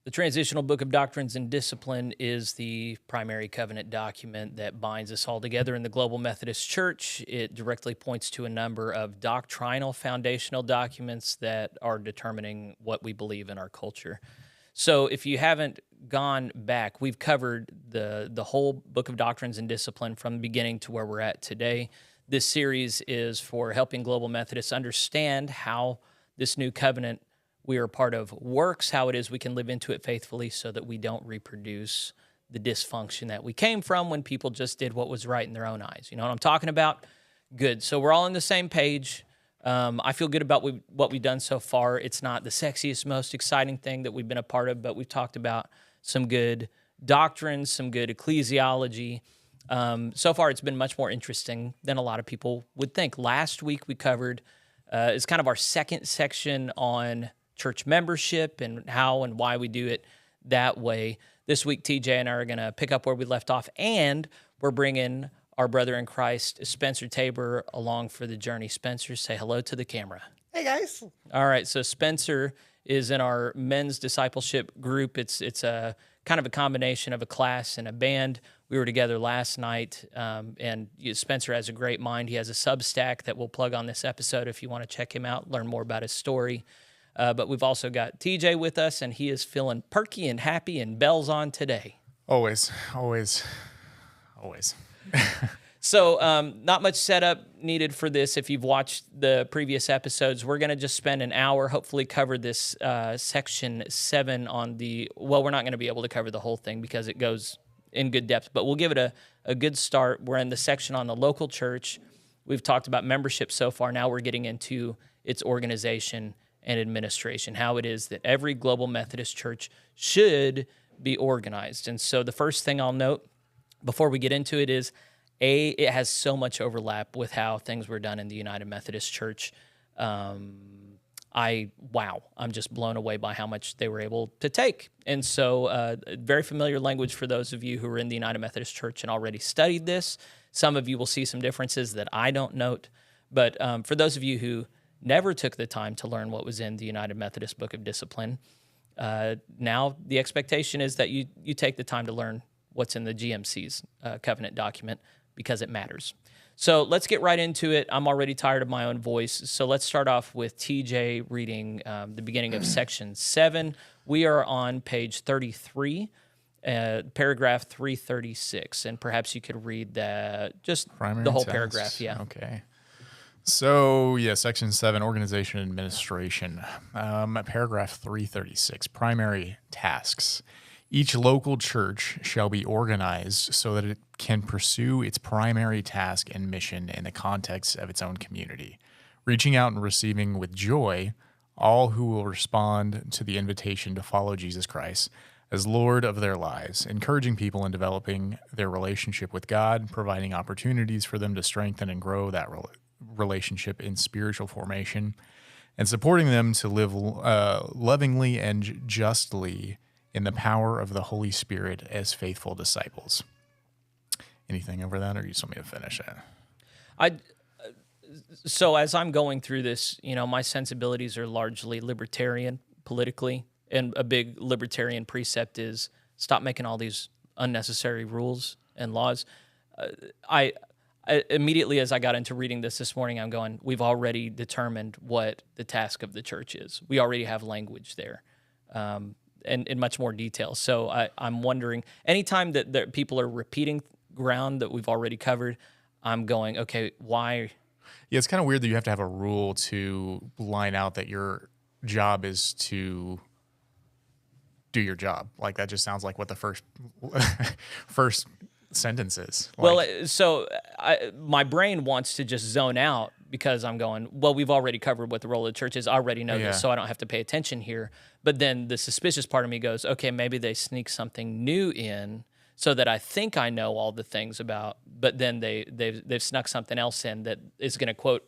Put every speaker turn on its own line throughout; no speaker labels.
The Transitional Book of Doctrines and Discipline is the primary covenant document that binds us all together in the Global Methodist Church. It directly points to a number of doctrinal foundational documents that are determining what we believe in our culture. So if you haven't gone back, we've covered the whole Book of Doctrines and Discipline from the beginning to where we're at today. This series is for helping Global Methodists understand how this new covenant we are part of works, how it is we can live into it faithfully so that we don't reproduce the dysfunction that we came from when people just did what was right in their own eyes. You know what I'm talking about? Good. So we're all on the same page. I feel good about what we've done so far. It's not the sexiest, most exciting thing that we've been a part of, but we've talked about some good doctrines, some good ecclesiology. So far, it's been much more interesting than a lot of people would think. Last week, we covered, it's kind of our second section on church membership and how and why we do it that way. This week, TJ and I are going to pick up where we left off, and we're bringing our brother in Christ, Spencer Tabor, along for the journey. Spencer, say hello to the camera.
Hey, guys.
All right, so Spencer is in our men's discipleship group. It's a kind of a combination of a class and a band. We were together last night, and Spencer has a great mind. He has a Substack that we'll plug on this episode if you want to check him out, learn more about his story. But we've also got TJ with us, and he is feeling perky and happy and bells on today.
Always.
So not much setup needed for this. If you've watched the previous episodes, we're going to just spend an hour, hopefully cover this section 7 on well, we're not going to be able to cover the whole thing because it goes in good depth, but we'll give it a good start. We're in the section on the local church. We've talked about membership so far. Now we're getting into its organization and administration, how it is that every Global Methodist church should be organized. And so the first thing I'll note before we get into it is, it has so much overlap with how things were done in the United Methodist Church. I'm just blown away by how much they were able to take. And so very familiar language for those of you who are in the United Methodist Church and already studied this. Some of you will see some differences that I don't note. But for those of you who never took the time to learn what was in the United Methodist Book of Discipline, now the expectation is that you take the time to learn what's in the GMC's covenant document because it matters. So let's get right into it. I'm already tired of my own voice, so let's start off with TJ reading the beginning of section 7. We are on page 33, paragraph 336, and perhaps you could read the whole paragraph. Yeah.
Okay. So, section 7, organization and administration. Paragraph 336, primary tasks. Each local church shall be organized so that it can pursue its primary task and mission in the context of its own community, reaching out and receiving with joy all who will respond to the invitation to follow Jesus Christ as Lord of their lives, encouraging people in developing their relationship with God, providing opportunities for them to strengthen and grow that relationship in spiritual formation, and supporting them to live lovingly and justly in the power of the Holy Spirit as faithful disciples. Anything over that, or you just want me to finish it?
So as I'm going through this, my sensibilities are largely libertarian politically, and a big libertarian precept is stop making all these unnecessary rules and laws. I immediately, as I got into reading this morning, I'm going, we've already determined what the task of the church is. We already have language there. And in much more detail. So I'm wondering, anytime that people are repeating ground that we've already covered, I'm going, okay, why?
Yeah, it's kind of weird that you have to have a rule to line out that your job is to do your job. Like, that just sounds like what the first sentence is.
Well, so my brain wants to just zone out because I'm going, well, we've already covered what the role of the church is. I already know this, so I don't have to pay attention here. But then the suspicious part of me goes, okay, maybe they sneak something new in so that I think I know all the things about, but then they've snuck something else in that is going to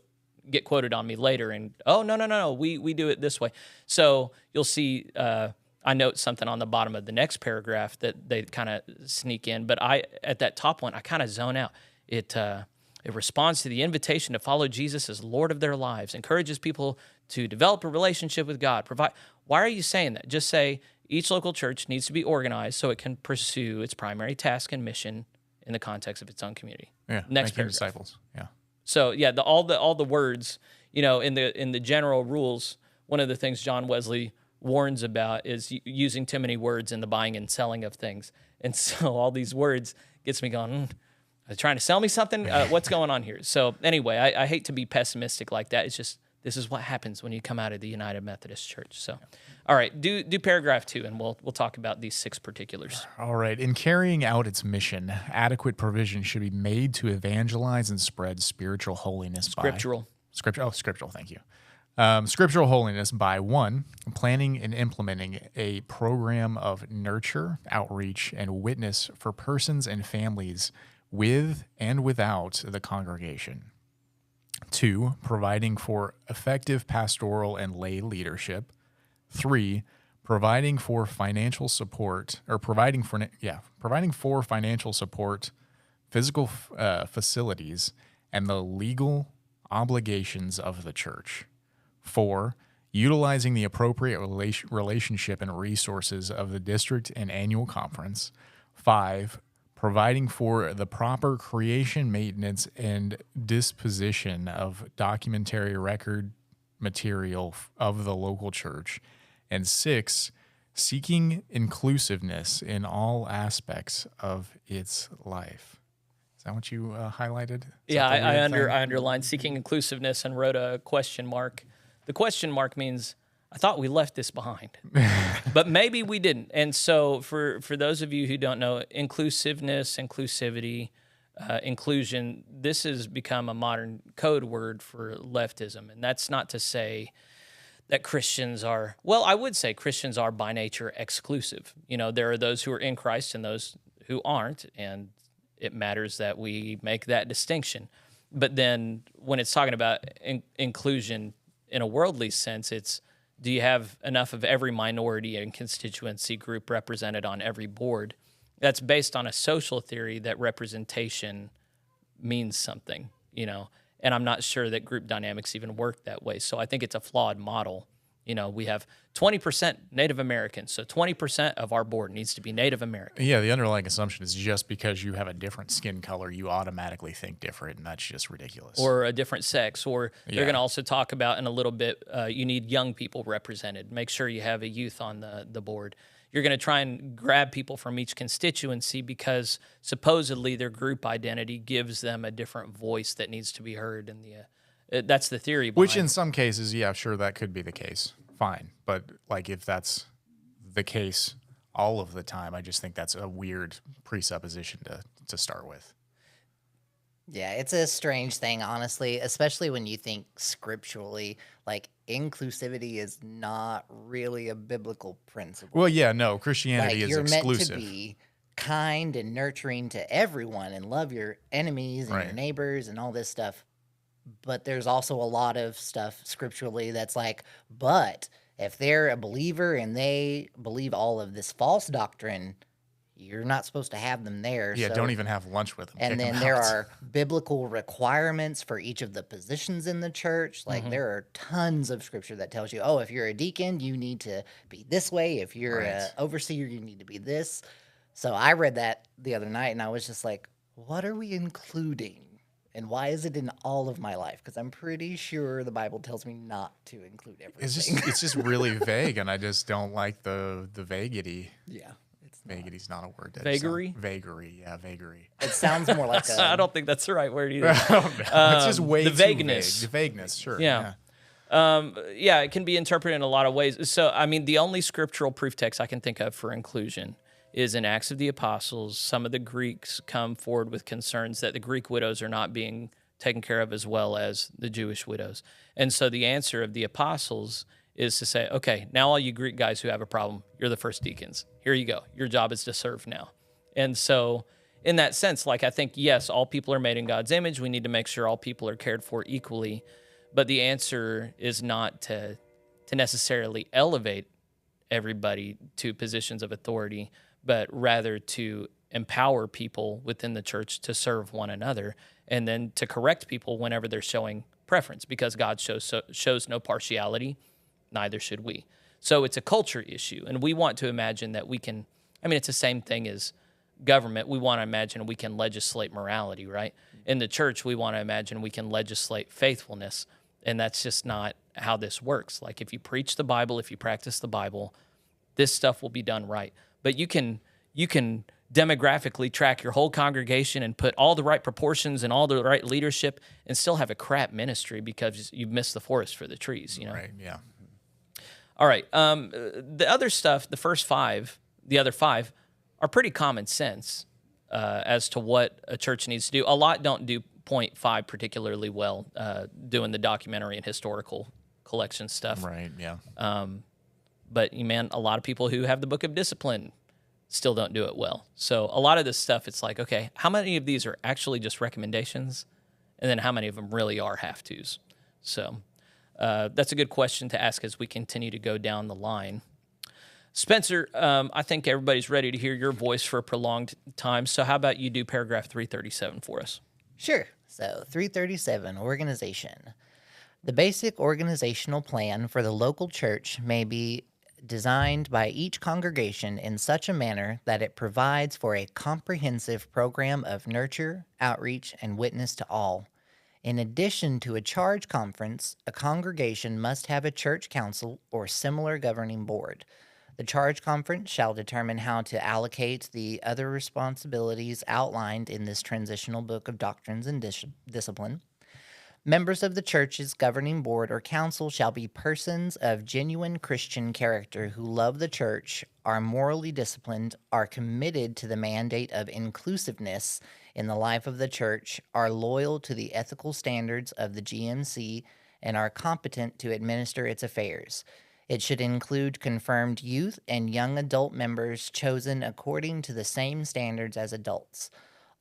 get quoted on me later. And no, we do it this way. So you'll see. I note something on the bottom of the next paragraph that they kind of sneak in, but at that top one, I kind of zone out. It responds to the invitation to follow Jesus as Lord of their lives, encourages people to develop a relationship with God, provide. Why are you saying that? Just say Each local church needs to be organized so it can pursue its primary task and mission in the context of its own community.
Yeah.
Next
Making
paragraph.
disciples. Yeah.
So yeah, all the words, in the general rules, one of the things John Wesley warns about is using too many words in the buying and selling of things. And so all these words gets me going, are they trying to sell me something? What's going on here? So anyway, I hate to be pessimistic like that. It's just, this is what happens when you come out of the United Methodist Church. So, all right, do paragraph 2, and we'll talk about these 6 particulars.
All right. In carrying out its mission, adequate provision should be made to evangelize and spread spiritual holiness
Scriptural.
Scriptural, thank you. Scriptural holiness by 1, planning and implementing a program of nurture, outreach, and witness for persons and families with and without the congregation. 2, providing for effective pastoral and lay leadership. 3, providing for financial support, physical facilities, and the legal obligations of the church. 4, utilizing the appropriate relationship and resources of the district and annual conference. 5, providing for the proper creation, maintenance, and disposition of documentary record material of the local church. And 6, seeking inclusiveness in all aspects of its life. Is that what you highlighted?
Yeah, I underlined seeking inclusiveness and wrote a question mark. The question mark means I thought we left this behind, but maybe we didn't. And so for those of you who don't know, inclusiveness, inclusivity, inclusion, this has become a modern code word for leftism. And that's not to say that Christians are, well, I would say Christians are by nature exclusive. There are those who are in Christ and those who aren't, and it matters that we make that distinction. But then when it's talking about inclusion in a worldly sense, it's, do you have enough of every minority and constituency group represented on every board? That's based on a social theory that representation means something, and I'm not sure that group dynamics even work that way. So I think it's a flawed model. We have 20% Native Americans, so 20% of our board needs to be Native American.
Yeah, the underlying assumption is just because you have a different skin color, you automatically think different, and that's just ridiculous.
Or a different sex, or they're going to also talk about in a little bit, you need young people represented. Make sure you have a youth on the board. You're going to try and grab people from each constituency because supposedly their group identity gives them a different voice that needs to be heard. And that's the theory behind
Which in some cases, yeah, sure, that could be the case. Fine. But like if that's the case all of the time, I just think that's a weird presupposition to start with.
Yeah, it's a strange thing, honestly, especially when you think scripturally, like inclusivity is not really a biblical principle.
Well, yeah, no, Christianity is
you're
exclusive.
Meant to be kind and nurturing to everyone and love your enemies and your neighbors and all this stuff. But there's also a lot of stuff scripturally that's like, but if they're a believer and they believe all of this false doctrine, you're not supposed to have them there.
Yeah, don't even have lunch with them.
And then there are biblical requirements for each of the positions in the church. Like there are tons of scripture that tells you, oh, if you're a deacon, you need to be this way. If you're an overseer, you need to be this. So I read that the other night and I was just like, what are we including? And why is it in all of my life? Because I'm pretty sure the Bible tells me not to include everything.
It's just really vague, and I just don't like the vaguity.
Yeah.
Vaguity's not a word.
Vagary?
Vagary, yeah, vagary.
It sounds more like
I don't think that's the right word either.
It's just way
the
too
vagueness.
vague. The vagueness, sure.
Yeah. It can be interpreted in a lot of ways. So, the only scriptural proof text I can think of for inclusion is in Acts of the Apostles. Some of the Greeks come forward with concerns that the Greek widows are not being taken care of as well as the Jewish widows. And so the answer of the apostles is to say, okay, now all you Greek guys who have a problem, you're the first deacons. Here you go. Your job is to serve now. And so in that sense, I think, yes, all people are made in God's image. We need to make sure all people are cared for equally. But the answer is not to necessarily elevate everybody to positions of authority, but rather to empower people within the church to serve one another, and then to correct people whenever they're showing preference, because God shows no partiality, neither should we. So it's a culture issue, and we want to imagine that we can. I mean, it's the same thing as government. We want to imagine we can legislate morality, right? In the church, we want to imagine we can legislate faithfulness, and that's just not how this works. Like, if you preach the Bible, if you practice the Bible, this stuff will be done right. But you can demographically track your whole congregation and put all the right proportions and all the right leadership and still have a crap ministry because you've missed the forest for the trees,
Right, yeah.
All right. The other stuff, the other five, are pretty common sense as to what a church needs to do. A lot don't do point 5 particularly well, doing the documentary and historical collection stuff.
Right, yeah.
But, man, a lot of people who have the Book of Discipline still don't do it well. So a lot of this stuff, it's like, okay, how many of these are actually just recommendations? And then how many of them really are have-tos? So that's a good question to ask as we continue to go down the line. Spencer, I think everybody's ready to hear your voice for a prolonged time. So how about you do paragraph 337 for us?
Sure. So 337, organization. The basic organizational plan for the local church may be designed by each congregation in such a manner that it provides for a comprehensive program of nurture, outreach, and witness to all. In addition to a charge conference, a congregation must have a church council or similar governing board. The charge conference shall determine how to allocate the other responsibilities outlined in this transitional book of Doctrines and Discipline. Members of the church's governing board or council shall be persons of genuine Christian character who love the church, are morally disciplined, are committed to the mandate of inclusiveness in the life of the church, are loyal to the ethical standards of the GMC, and are competent to administer its affairs. It should include confirmed youth and young adult members chosen according to the same standards as adults.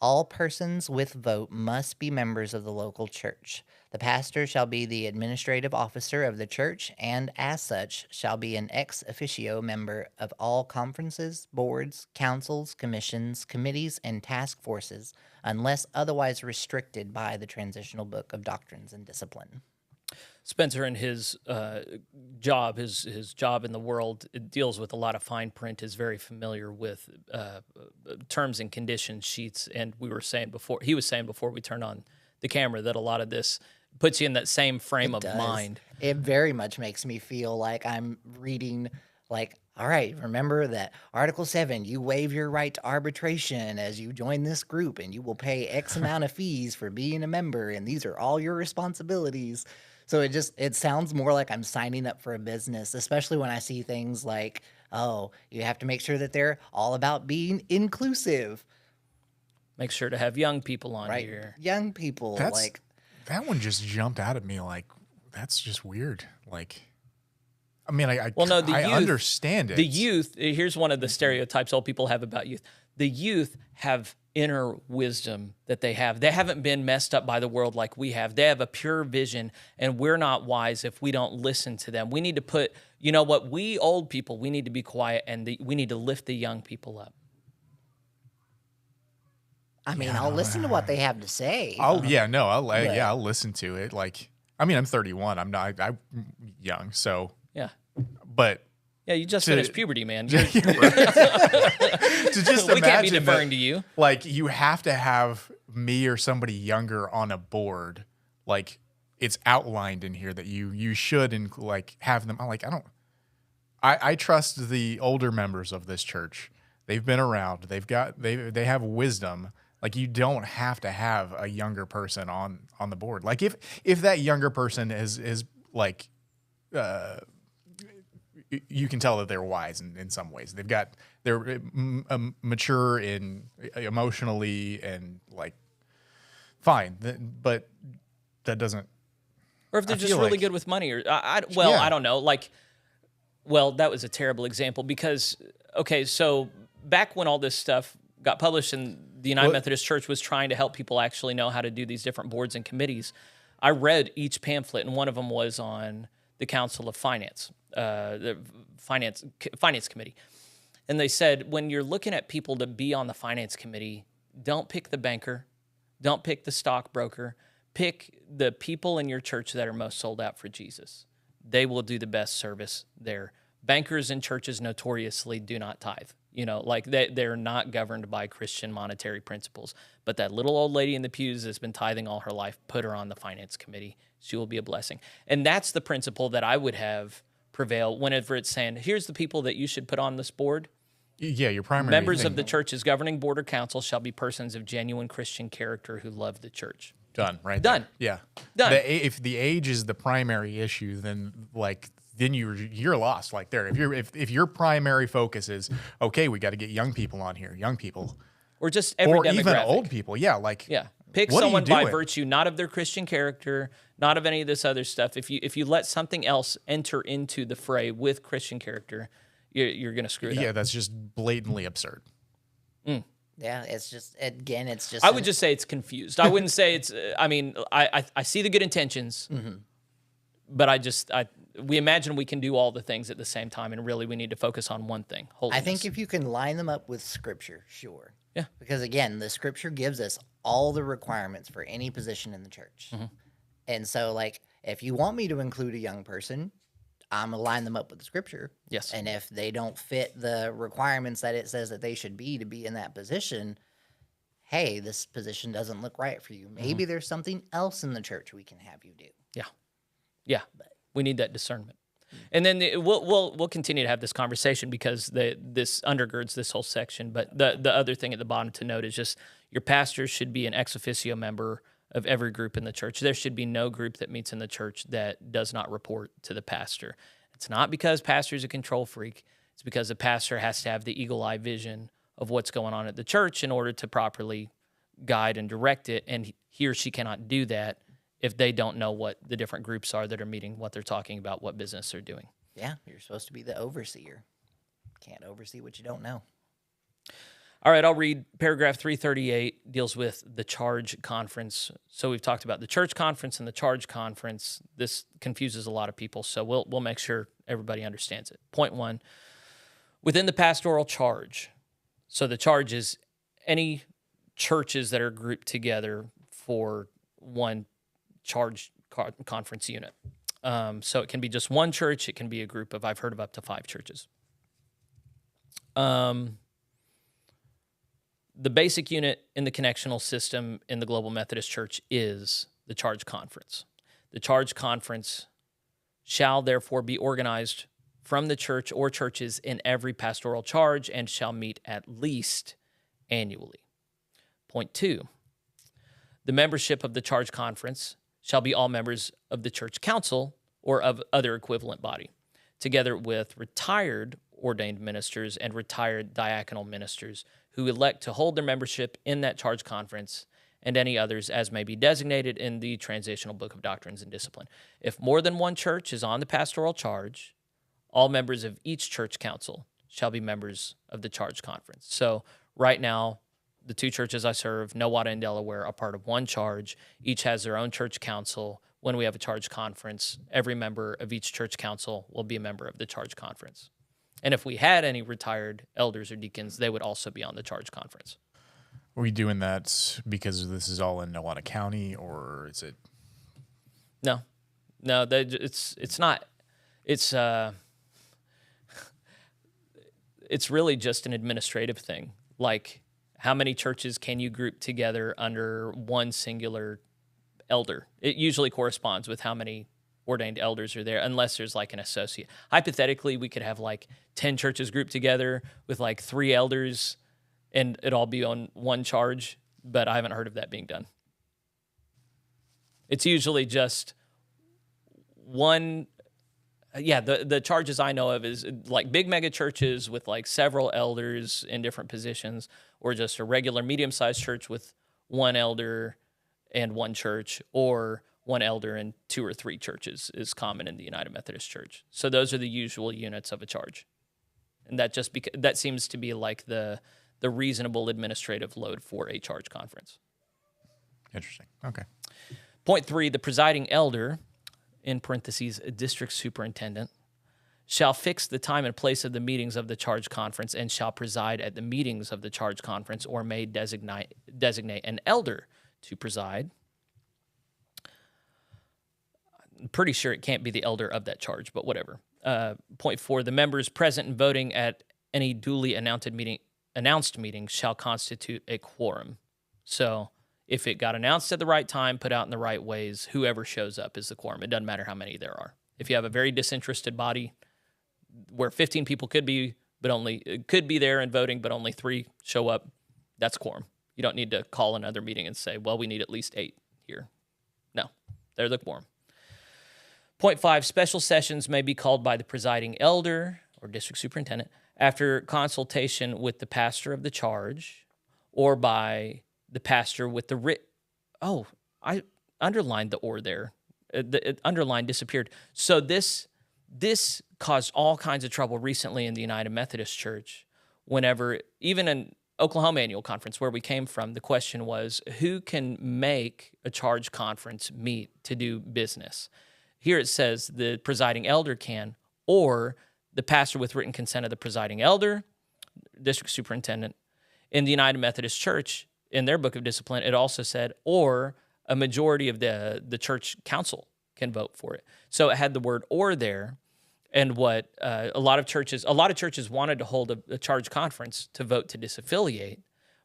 All persons with vote must be members of the local church. The pastor shall be the administrative officer of the church, and as such shall be an ex officio member of all conferences, boards, councils, commissions, committees, and task forces, unless otherwise restricted by the Transitional Book of Doctrines and Discipline.
Spencer and his job, his job in the world, it deals with a lot of fine print, is very familiar with terms and conditions sheets. And he was saying before we turned on the camera that a lot of this puts you in that same frame of mind.
It very much makes me feel like I'm reading, like, all right, remember that Article 7, you waive your right to arbitration as you join this group, and you will pay X amount of fees for being a member, and these are all your responsibilities. So it sounds more like I'm signing up for a business, especially when I see things like, oh, you have to make sure that they're all about being inclusive.
Make sure to have young people on here.
Young people.
That one just jumped out at me like, that's just weird. Like, I mean, I understand it.
The youth, here's one of the stereotypes old people have about youth. The youth have inner wisdom that they have. They haven't been messed up by the world like we have. They have a pure vision, and we're not wise if we don't listen to them. We need to put, you know what, we old people, we need to be quiet, and we need to lift the young people up.
I mean, I'll listen to what they have to say.
I'll listen to it. Like, I mean, I'm 31. I'm young, so.
Yeah.
But.
Yeah, you just finished puberty, man.
To just
we can't be deferring to you.
Like, you have to have me or somebody younger on a board. Like, it's outlined in here that you should have them. I'm like, I trust the older members of this church. They've been around. They have wisdom. Like, you don't have to have a younger person on the board. Like, if that younger person is like, you can tell that they're wise in some ways. They're mature emotionally and like fine, but that doesn't.
Or if they're just really good with money, or I don't know. Like, well, that was a terrible example because so back when all this stuff got published and the United Methodist Church was trying to help people actually know how to do these different boards and committees, I read each pamphlet, and one of them was on the Council of Finance. The finance committee. And they said, when you're looking at people to be on the finance committee, don't pick the banker, don't pick the stockbroker, pick the people in your church that are most sold out for Jesus. They will do the best service there. bankers in churches notoriously do not tithe. Like they're not governed by Christian monetary principles. But that little old lady in the pews has been tithing all her life. Put her on the finance committee. She will be a blessing. And that's the principle that I would have prevail whenever it's saying, here's the people that you should put on this board.
Yeah, your primary
Members
thing.
of the church's governing board or council shall be persons of genuine Christian character who love the church.
Done, right?
Done.
There. Yeah.
Done.
If the age is the primary issue, then you're lost. Like there, if your primary focus is okay, we got to get young people on here, young people,
or just every
or
demographic.
even old people. Yeah,
pick
what are you
someone by
doing?
virtue, not of their Christian character, not of any of this other stuff. If you let something else enter into the fray with Christian character, you're going to screw it up.
Yeah, that's just blatantly absurd.
Yeah, it's just, again, it's just.
I would just say it's confused. I wouldn't say it's. I see the good intentions, but we imagine we can do all the things at the same time, and really we need to focus on one thing. Holiness.
I think if you can line them up with Scripture, sure.
Yeah.
Because again, the Scripture gives us all the requirements for any position in the church. And so, like, if you want me to include a young person, I'm going to line them up with the Scripture.
Yes.
And if they don't fit the requirements that it says that they should be to be in that position, hey, this position doesn't look right for you. Maybe there's something else in the church we can have you do.
Yeah, we need that discernment, and then we'll continue to have this conversation because this undergirds this whole section. But the other thing at the bottom to note is just your pastor should be an ex officio member of every group in the church. There should be no group that meets in the church that does not report to the pastor. It's not because pastor's a control freak. It's because the pastor has to have the eagle eye vision of what's going on at the church in order to properly guide and direct it, and he or she cannot do that if they don't know what the different groups are that are meeting, what they're talking about, what business they're doing.
Yeah, you're supposed to be the overseer. Can't oversee what you don't know.
All right, I'll read paragraph 338, deals with the charge conference. So we've talked about the church conference and the charge conference. This confuses a lot of people, so we'll make sure everybody understands it. Point 1, within the pastoral charge. So the charge is any churches that are grouped together for one charge conference unit. So it can be just one church. It can be a group of, I've heard of up to 5 churches. The basic unit in the connectional system in the Global Methodist Church is the charge conference. The charge conference shall therefore be organized from the church or churches in every pastoral charge and shall meet at least annually. Point 2, the membership of the charge conference shall be all members of the church council or of other equivalent body, together with retired ordained ministers and retired diaconal ministers who elect to hold their membership in that charge conference and any others as may be designated in the Transitional Book of Doctrines and Discipline. If more than one church is on the pastoral charge, all members of each church council shall be members of the charge conference. So right now, the 2 churches I serve, Nowata and Delaware, are part of one charge. Each has their own church council. When we have a charge conference, every member of each church council will be a member of the charge conference. And if we had any retired elders or deacons, they would also be on the charge conference.
Are we doing that because this is all in Nowata County, or is it?
No, it's not. It's really just an administrative thing. Like, how many churches can you group together under one singular elder? It usually corresponds with how many ordained elders are there, unless there's like an associate. Hypothetically, we could have like 10 churches grouped together with like 3 elders and it all be on one charge, but I haven't heard of that being done. It's usually just one. Yeah, the charges I know of is like big mega churches with like several elders in different positions, or just a regular medium-sized church with one elder and one church, or one elder and 2 or 3 churches is common in the United Methodist Church. So those are the usual units of a charge. And that seems to be like the reasonable administrative load for a charge conference.
Interesting. Okay.
Point 3, the presiding elder, in parentheses, a district superintendent, shall fix the time and place of the meetings of the charge conference and shall preside at the meetings of the charge conference or may designate an elder to preside. I'm pretty sure it can't be the elder of that charge, but whatever. Point 4, the members present and voting at any duly announced meeting shall constitute a quorum. So if it got announced at the right time, put out in the right ways, whoever shows up is the quorum. It doesn't matter how many there are. If you have a very disinterested body where 15 people could be there and voting, but only 3 show up, that's quorum. You don't need to call another meeting and say, well, we need at least 8 here. No, they're the quorum. Point 5, special sessions may be called by the presiding elder or district superintendent after consultation with the pastor of the charge or by the pastor with the writ. Oh, I underlined the or there. The underline disappeared. So this caused all kinds of trouble recently in the United Methodist Church. Whenever, even in Oklahoma Annual Conference, where we came from, the question was, who can make a charge conference meet to do business? Here it says the presiding elder can, or the pastor with written consent of the presiding elder, district superintendent. In the United Methodist Church, in their book of discipline, it also said, or a majority of the church council can vote for it. So it had the word or there, and what a lot of churches wanted to hold a charge conference to vote to disaffiliate,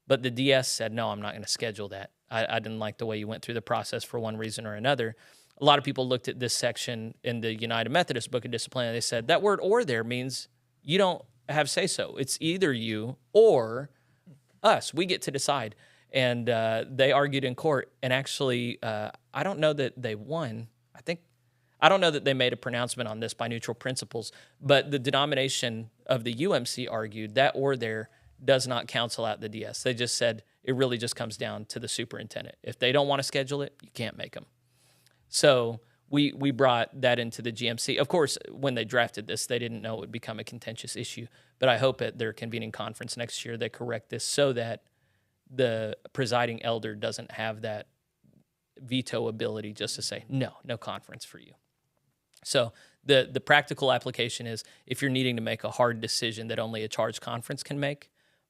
but the DS said, no, I'm not going to schedule that. I didn't like the way you went through the process for one reason or another. A lot of people looked at this section in the United Methodist Book of Discipline, and they said, that word or there means you don't have say-so. It's either you or us. We get to decide. And they argued in court, and actually, I don't know that they won. I don't know that they made a pronouncement on this by neutral principles, but the denomination of the UMC argued that or there does not cancel out the DS. They just said it really just comes down to the superintendent. If they don't want to schedule it, you can't make them. So we brought that into the GMC. Of course, when they drafted this, they didn't know it would become a contentious issue, but I hope at their convening conference next year they correct this so that the presiding elder doesn't have that veto ability just to say, no conference for you. So the practical application is if you're needing to make a hard decision that only a charge conference can make,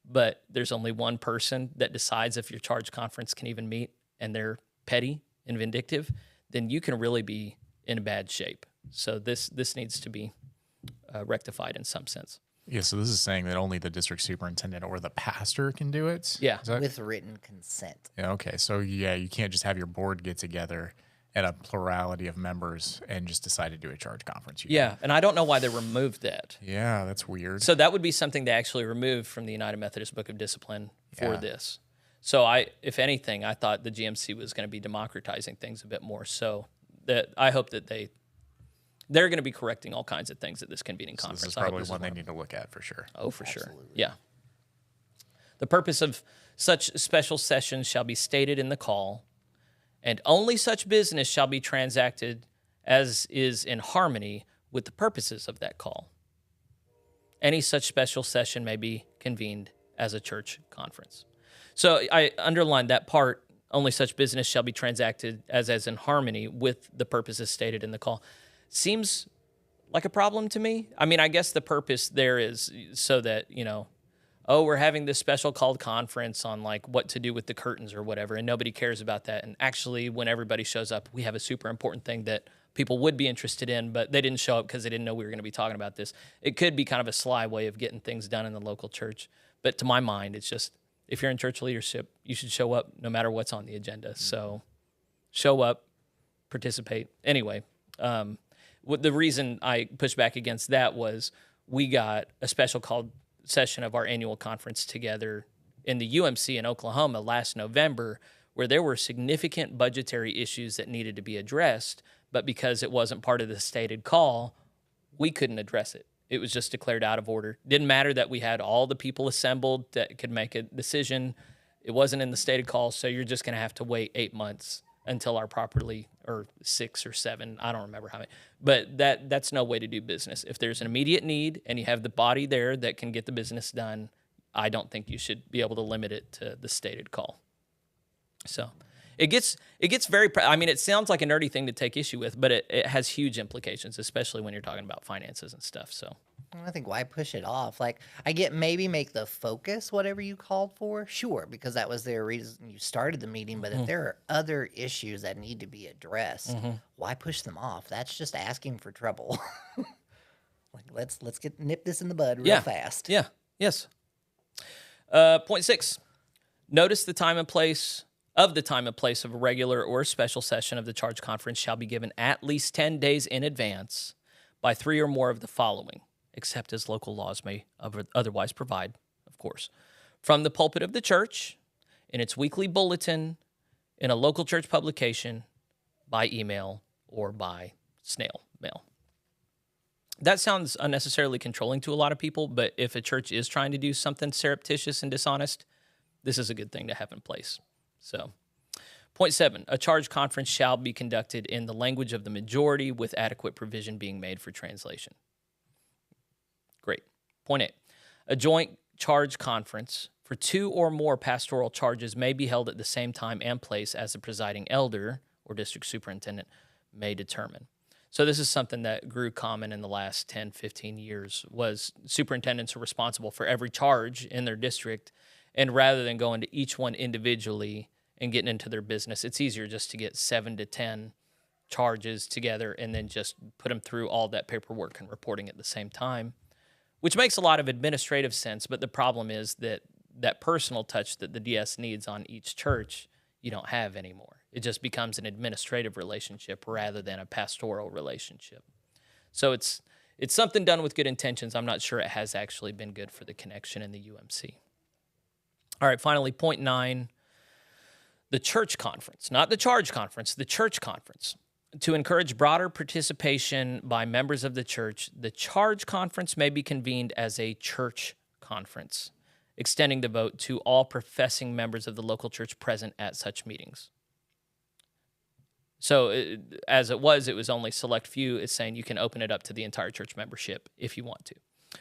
but there's only one person that decides if your charge conference can even meet, and they're petty and vindictive, then you can really be in bad shape. So this needs to be rectified in some sense.
Yeah, so this is saying that only the district superintendent or the pastor can do it?
Yeah.
With written consent.
Yeah, okay. So, yeah, you can't just have your board get together and a plurality of members and just decide to do a charge conference.
Yeah, and I don't know why they removed that.
Yeah, that's weird.
So that would be something they actually removed from the United Methodist Book of Discipline for this. So if anything, I thought the GMC was going to be democratizing things a bit more. So that I hope that they're going to be correcting all kinds of things at this convening conference.
This is probably one they need to look at for sure.
Oh, for sure.
Absolutely.
Yeah. The purpose of such special sessions shall be stated in the call, and only such business shall be transacted as is in harmony with the purposes of that call. Any such special session may be convened as a church conference. So I underlined that part, only such business shall be transacted as in harmony with the purposes stated in the call. Seems like a problem to me. I mean, I guess the purpose there is so that, we're having this special called conference on like what to do with the curtains or whatever, and nobody cares about that. And actually, when everybody shows up, we have a super important thing that people would be interested in, but they didn't show up because they didn't know we were going to be talking about this. It could be kind of a sly way of getting things done in the local church. But to my mind, it's just, if you're in church leadership, you should show up no matter what's on the agenda. So show up, participate. Anyway, the reason I pushed back against that was we got a special called session of our annual conference together in the UMC in Oklahoma last November, where there were significant budgetary issues that needed to be addressed, but because it wasn't part of the stated call, we couldn't address it. It was just declared out of order. Didn't matter that we had all the people assembled that could make a decision. It wasn't in the stated call, so you're just going to have to wait 8 months until our properly, or 6 or 7, I don't remember how many. But that's no way to do business. If there's an immediate need and you have the body there that can get the business done, I don't think you should be able to limit it to the stated call. So it gets very, it sounds like a nerdy thing to take issue with, but it has huge implications, especially when you're talking about finances and stuff. So
I think why push it off? Like, I get maybe make the focus whatever you called for, sure, because that was their reason you started the meeting. But if there are other issues that need to be addressed, why push them off? That's just asking for trouble. Like, let's nip this in the bud real
Yeah.
fast.
Yeah. Yes. Point 6. Notice the time and place of a regular or special session of the charge conference shall be given at least 10 days in advance by 3 or more of the following, except as local laws may otherwise provide, of course. From the pulpit of the church, in its weekly bulletin, in a local church publication, by email, or by snail mail. That sounds unnecessarily controlling to a lot of people, but if a church is trying to do something surreptitious and dishonest, this is a good thing to have in place. So, point 7, a charge conference shall be conducted in the language of the majority with adequate provision being made for translation. Great. Point 8, a joint charge conference for 2 or more pastoral charges may be held at the same time and place as the presiding elder or district superintendent may determine. So this is something that grew common in the last 10, 15 years, was superintendents are responsible for every charge in their district, and rather than going to each one individually and getting into their business, it's easier just to get 7 to 10 charges together and then just put them through all that paperwork and reporting at the same time, which makes a lot of administrative sense, but the problem is that that personal touch that the DS needs on each church, you don't have anymore. It just becomes an administrative relationship rather than a pastoral relationship. So it's something done with good intentions. I'm not sure it has actually been good for the connection in the UMC. All right, finally, point 9, the church conference, not the charge conference, the church conference. To encourage broader participation by members of the church, the charge conference may be convened as a church conference, extending the vote to all professing members of the local church present at such meetings. So as it was only select few. It's saying you can open it up to the entire church membership if you want to.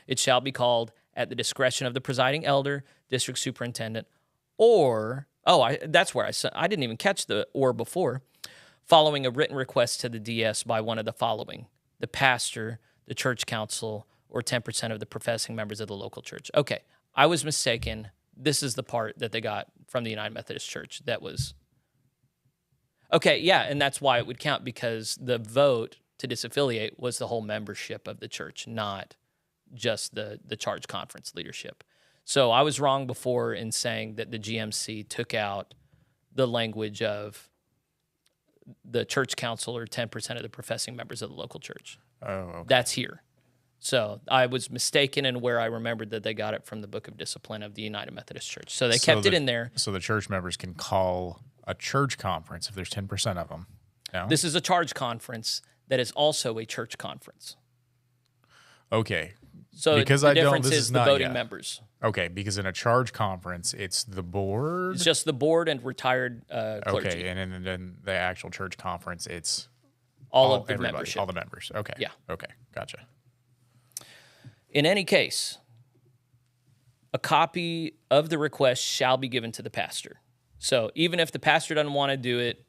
It shall be called at the discretion of the presiding elder, district superintendent, or, that's where I didn't even catch the or before, following a written request to the DS by one of the following: the pastor, the church council, or 10% of the professing members of the local church. Okay, I was mistaken. This is the part that they got from the United Methodist Church that was... Okay, yeah, and that's why it would count, because the vote to disaffiliate was the whole membership of the church, not just the charge conference leadership. So I was wrong before in saying that the GMC took out the language of the church council or 10% of the professing members of the local church.
Oh, okay.
That's here. So I was mistaken in where I remembered that they got it from the Book of Discipline of the United Methodist Church. So they kept it in there.
So the church members can call a church conference if there's 10% of them. No?
This is a charge conference that is also a church conference.
Okay.
So
because
the difference is the voting members.
Okay, because in a charge conference, it's the board.
It's just the board and retired clergy.
Okay, and then the actual church conference, it's
all of the
everybody,
membership.
all the members. Okay.
Yeah.
Okay, gotcha.
In any case, a copy of the request shall be given to the pastor. So even if the pastor doesn't want to do it,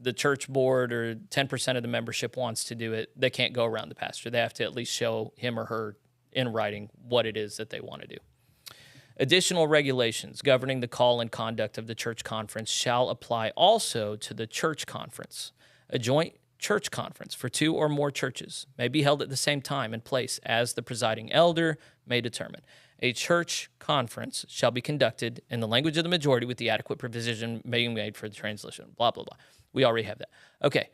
the church board or 10% of the membership wants to do it, they can't go around the pastor. They have to at least show him or her in writing what it is that they want to do. Additional regulations governing the call and conduct of the church conference shall apply also to the church conference. A joint church conference for 2 or more churches may be held at the same time and place as the presiding elder may determine. A church conference shall be conducted in the language of the majority with the adequate provision being made for the translation, blah, blah, blah. We already have that. Okay.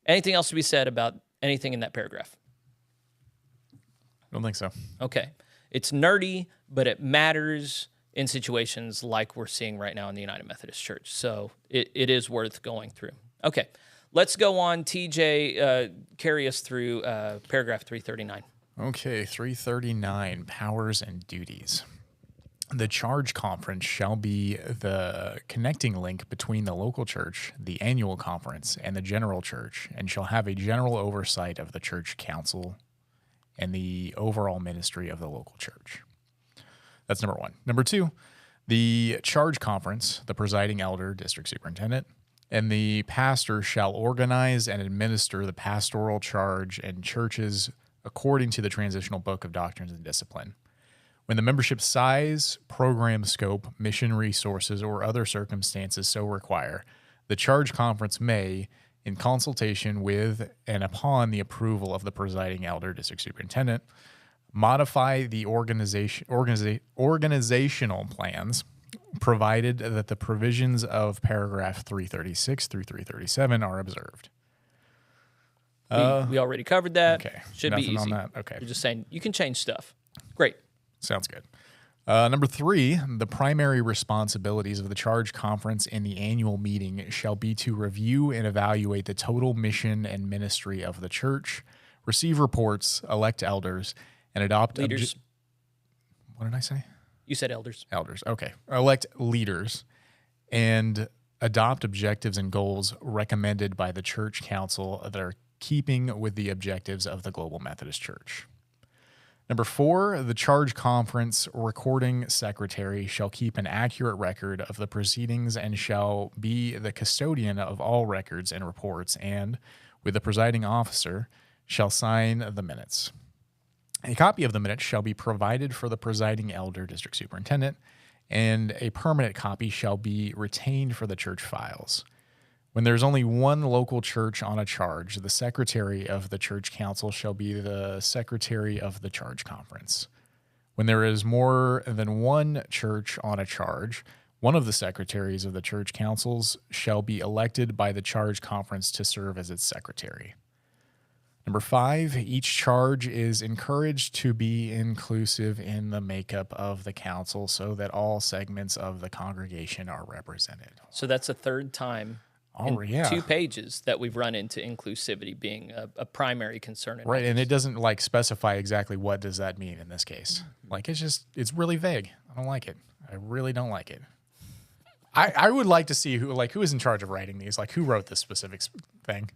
Anything else to be said about anything in that paragraph?
I don't think so.
Okay. It's nerdy, but it matters in situations like we're seeing right now in the United Methodist Church. So it is worth going through. Okay. Let's go on. TJ, carry us through paragraph 339.
Okay, 339, powers and duties. The charge conference shall be the connecting link between the local church, the annual conference, and the general church, and shall have a general oversight of the church council and the overall ministry of the local church. That's number 1. Number 2, the charge conference, the presiding elder, district superintendent, and the pastor shall organize and administer the pastoral charge and churches according to the Transitional Book of Doctrines and Discipline. When the membership size, program scope, mission resources, or other circumstances so require, the charge conference may, in consultation with and upon the approval of the presiding elder, district superintendent, modify the organizational plans, provided that the provisions of paragraph 336 through 337 are observed.
We already covered that.
Okay.
Should
Nothing
be easy.
on that. Okay.
You're just saying you can change stuff. Great.
Sounds good. Number 3, the primary responsibilities of the charge conference in the annual meeting shall be to review and evaluate the total mission and ministry of the church, receive reports, elect elders, and adopt
Leaders.
What did I say?
You said elders.
Elders. Okay. Elect leaders and adopt objectives and goals recommended by the church council that are keeping with the objectives of the Global Methodist Church. Number 4, the charge conference recording secretary shall keep an accurate record of the proceedings and shall be the custodian of all records and reports, and, with the presiding officer, shall sign the minutes. A copy of the minutes shall be provided for the presiding elder, district superintendent, and a permanent copy shall be retained for the church files. When there's only one local church on a charge, the secretary of the church council shall be the secretary of the charge conference. When there is more than one church on a charge, one of the secretaries of the church councils shall be elected by the charge conference to serve as its secretary. Number 5, each charge is encouraged to be inclusive in the makeup of the council so that all segments of the congregation are represented.
So that's a third time in 2 pages that we've run into inclusivity being a primary concern.
Right, and it doesn't like specify exactly what does that mean in this case. Like it's really vague. I don't like it. I really don't like it. I would like to see who is in charge of writing these. Like who wrote this specific thing.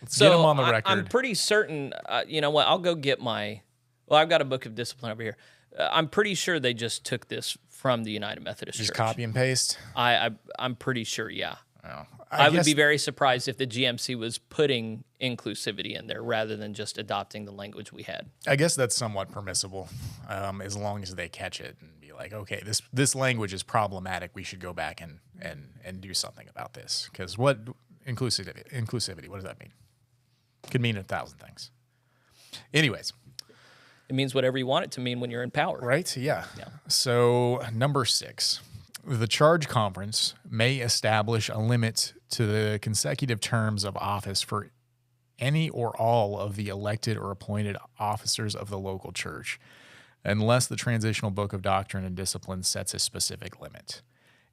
Let's get them on the record.
I'm pretty certain. You know what? I'll go get my. Well, I've got a book of discipline over here. I'm pretty sure they just took this from the United Methodist Church.
Just copy and paste.
I'm pretty sure. Yeah.
Oh,
I would be very surprised if the GMC was putting inclusivity in there rather than just adopting the language we had.
I guess that's somewhat permissible, as long as they catch it and be like, okay, this language is problematic. We should go back and do something about this. Because what inclusivity? What does that mean? Could mean 1,000 things. Anyways.
It means whatever you want it to mean when you're in power.
Right? Yeah. So number 6. The charge conference may establish a limit to the consecutive terms of office for any or all of the elected or appointed officers of the local church, unless the Transitional Book of Doctrine and Discipline sets a specific limit.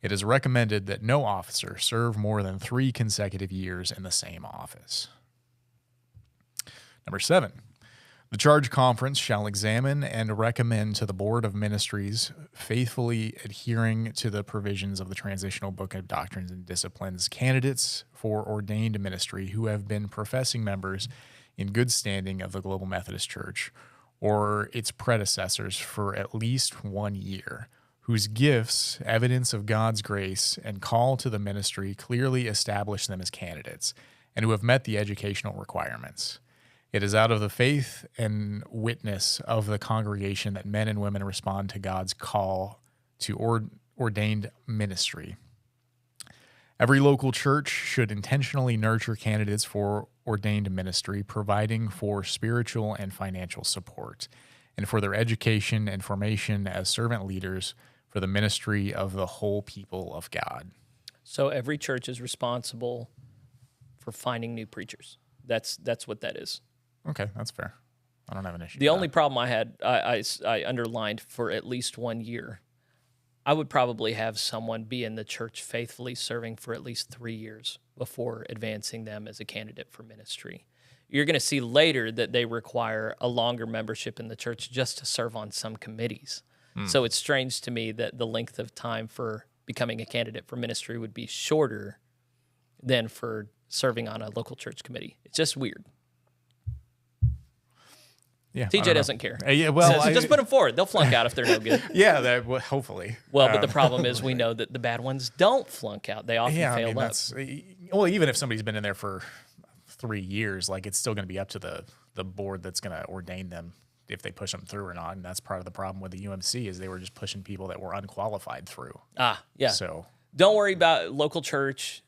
It is recommended that no officer serve more than 3 consecutive years in the same office. Number 7. The charge conference shall examine and recommend to the Board of Ministries, faithfully adhering to the provisions of the Transitional Book of Doctrines and Disciplines, candidates for ordained ministry who have been professing members in good standing of the Global Methodist Church or its predecessors for at least 1 year, whose gifts, evidence of God's grace, and call to the ministry clearly establish them as candidates, and who have met the educational requirements. It is out of the faith and witness of the congregation that men and women respond to God's call to ordained ministry. Every local church should intentionally nurture candidates for ordained ministry, providing for spiritual and financial support, and for their education and formation as servant leaders for the ministry of the whole people of God.
So every church is responsible for finding new preachers. That's what that is.
Okay, that's fair. I don't have an issue.
The only problem I had, I underlined for at least 1 year. I would probably have someone be in the church faithfully serving for at least 3 years before advancing them as a candidate for ministry. You're going to see later that they require a longer membership in the church just to serve on some committees. So it's strange to me that the length of time for becoming a candidate for ministry would be shorter than for serving on a local church committee. It's just weird.
Yeah,
TJ doesn't care.
Yeah, well,
so just put them forward. They'll flunk out if they're no good.
Yeah, hopefully.
Well, but the problem is we know that the bad ones don't flunk out. They often fail up.
Well, even if somebody's been in there for 3 years, like it's still going to be up to the board that's going to ordain them if they push them through or not. And that's part of the problem with the UMC is they were just pushing people that were unqualified through.
Yeah.
So
don't worry about local church.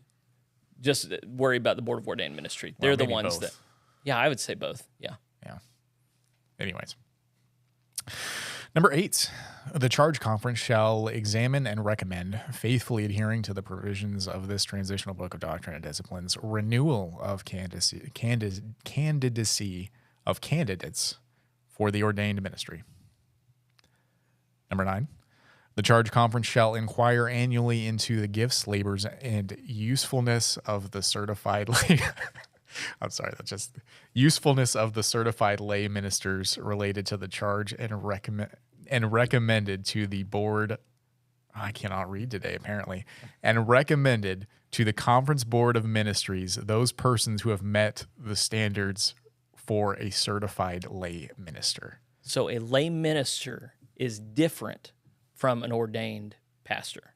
Just worry about the Board of Ordained Ministry. They're the
maybe
ones
both.
that, yeah, I would say both. Yeah.
Yeah. Anyways. Number 8, the charge conference shall examine and recommend, faithfully adhering to the provisions of this transitional book of doctrine and disciplines, renewal of candidacy of candidates for the ordained ministry. Number 9, the charge conference shall inquire annually into the gifts, labors, and usefulness of the certified lay. I'm sorry, that's just usefulness of the certified lay ministers related to the charge and recommended to the board. I cannot read today, apparently. And recommended to the conference board of ministries those persons who have met the standards for a certified lay minister.
So a lay minister is different from an ordained pastor.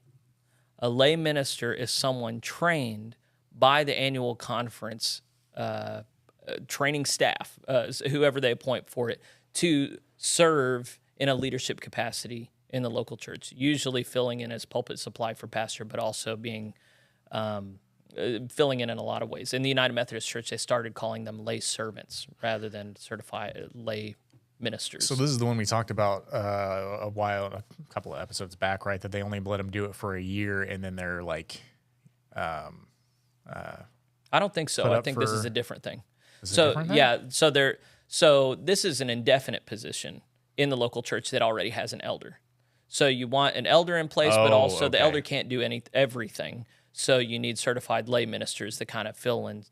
A lay minister is someone trained by the annual conference training staff, whoever they appoint for it, to serve in a leadership capacity in the local church, usually filling in as pulpit supply for pastor, but also being filling in a lot of ways. In the United Methodist Church, they started calling them lay servants rather than certified lay ministers.
So this is the one we talked about a couple of episodes back, right? That they only let them do it for a year, and then they're like,
I don't think so.
put
I
up
think this
for-
is a different thing.
Is it a
So
different thing?
yeah, so this is an indefinite position in the local church that already has an elder. So you want an elder in place, but
Oh,
also the
okay.
elder can't do everything. So you need certified lay ministers that kind of fill in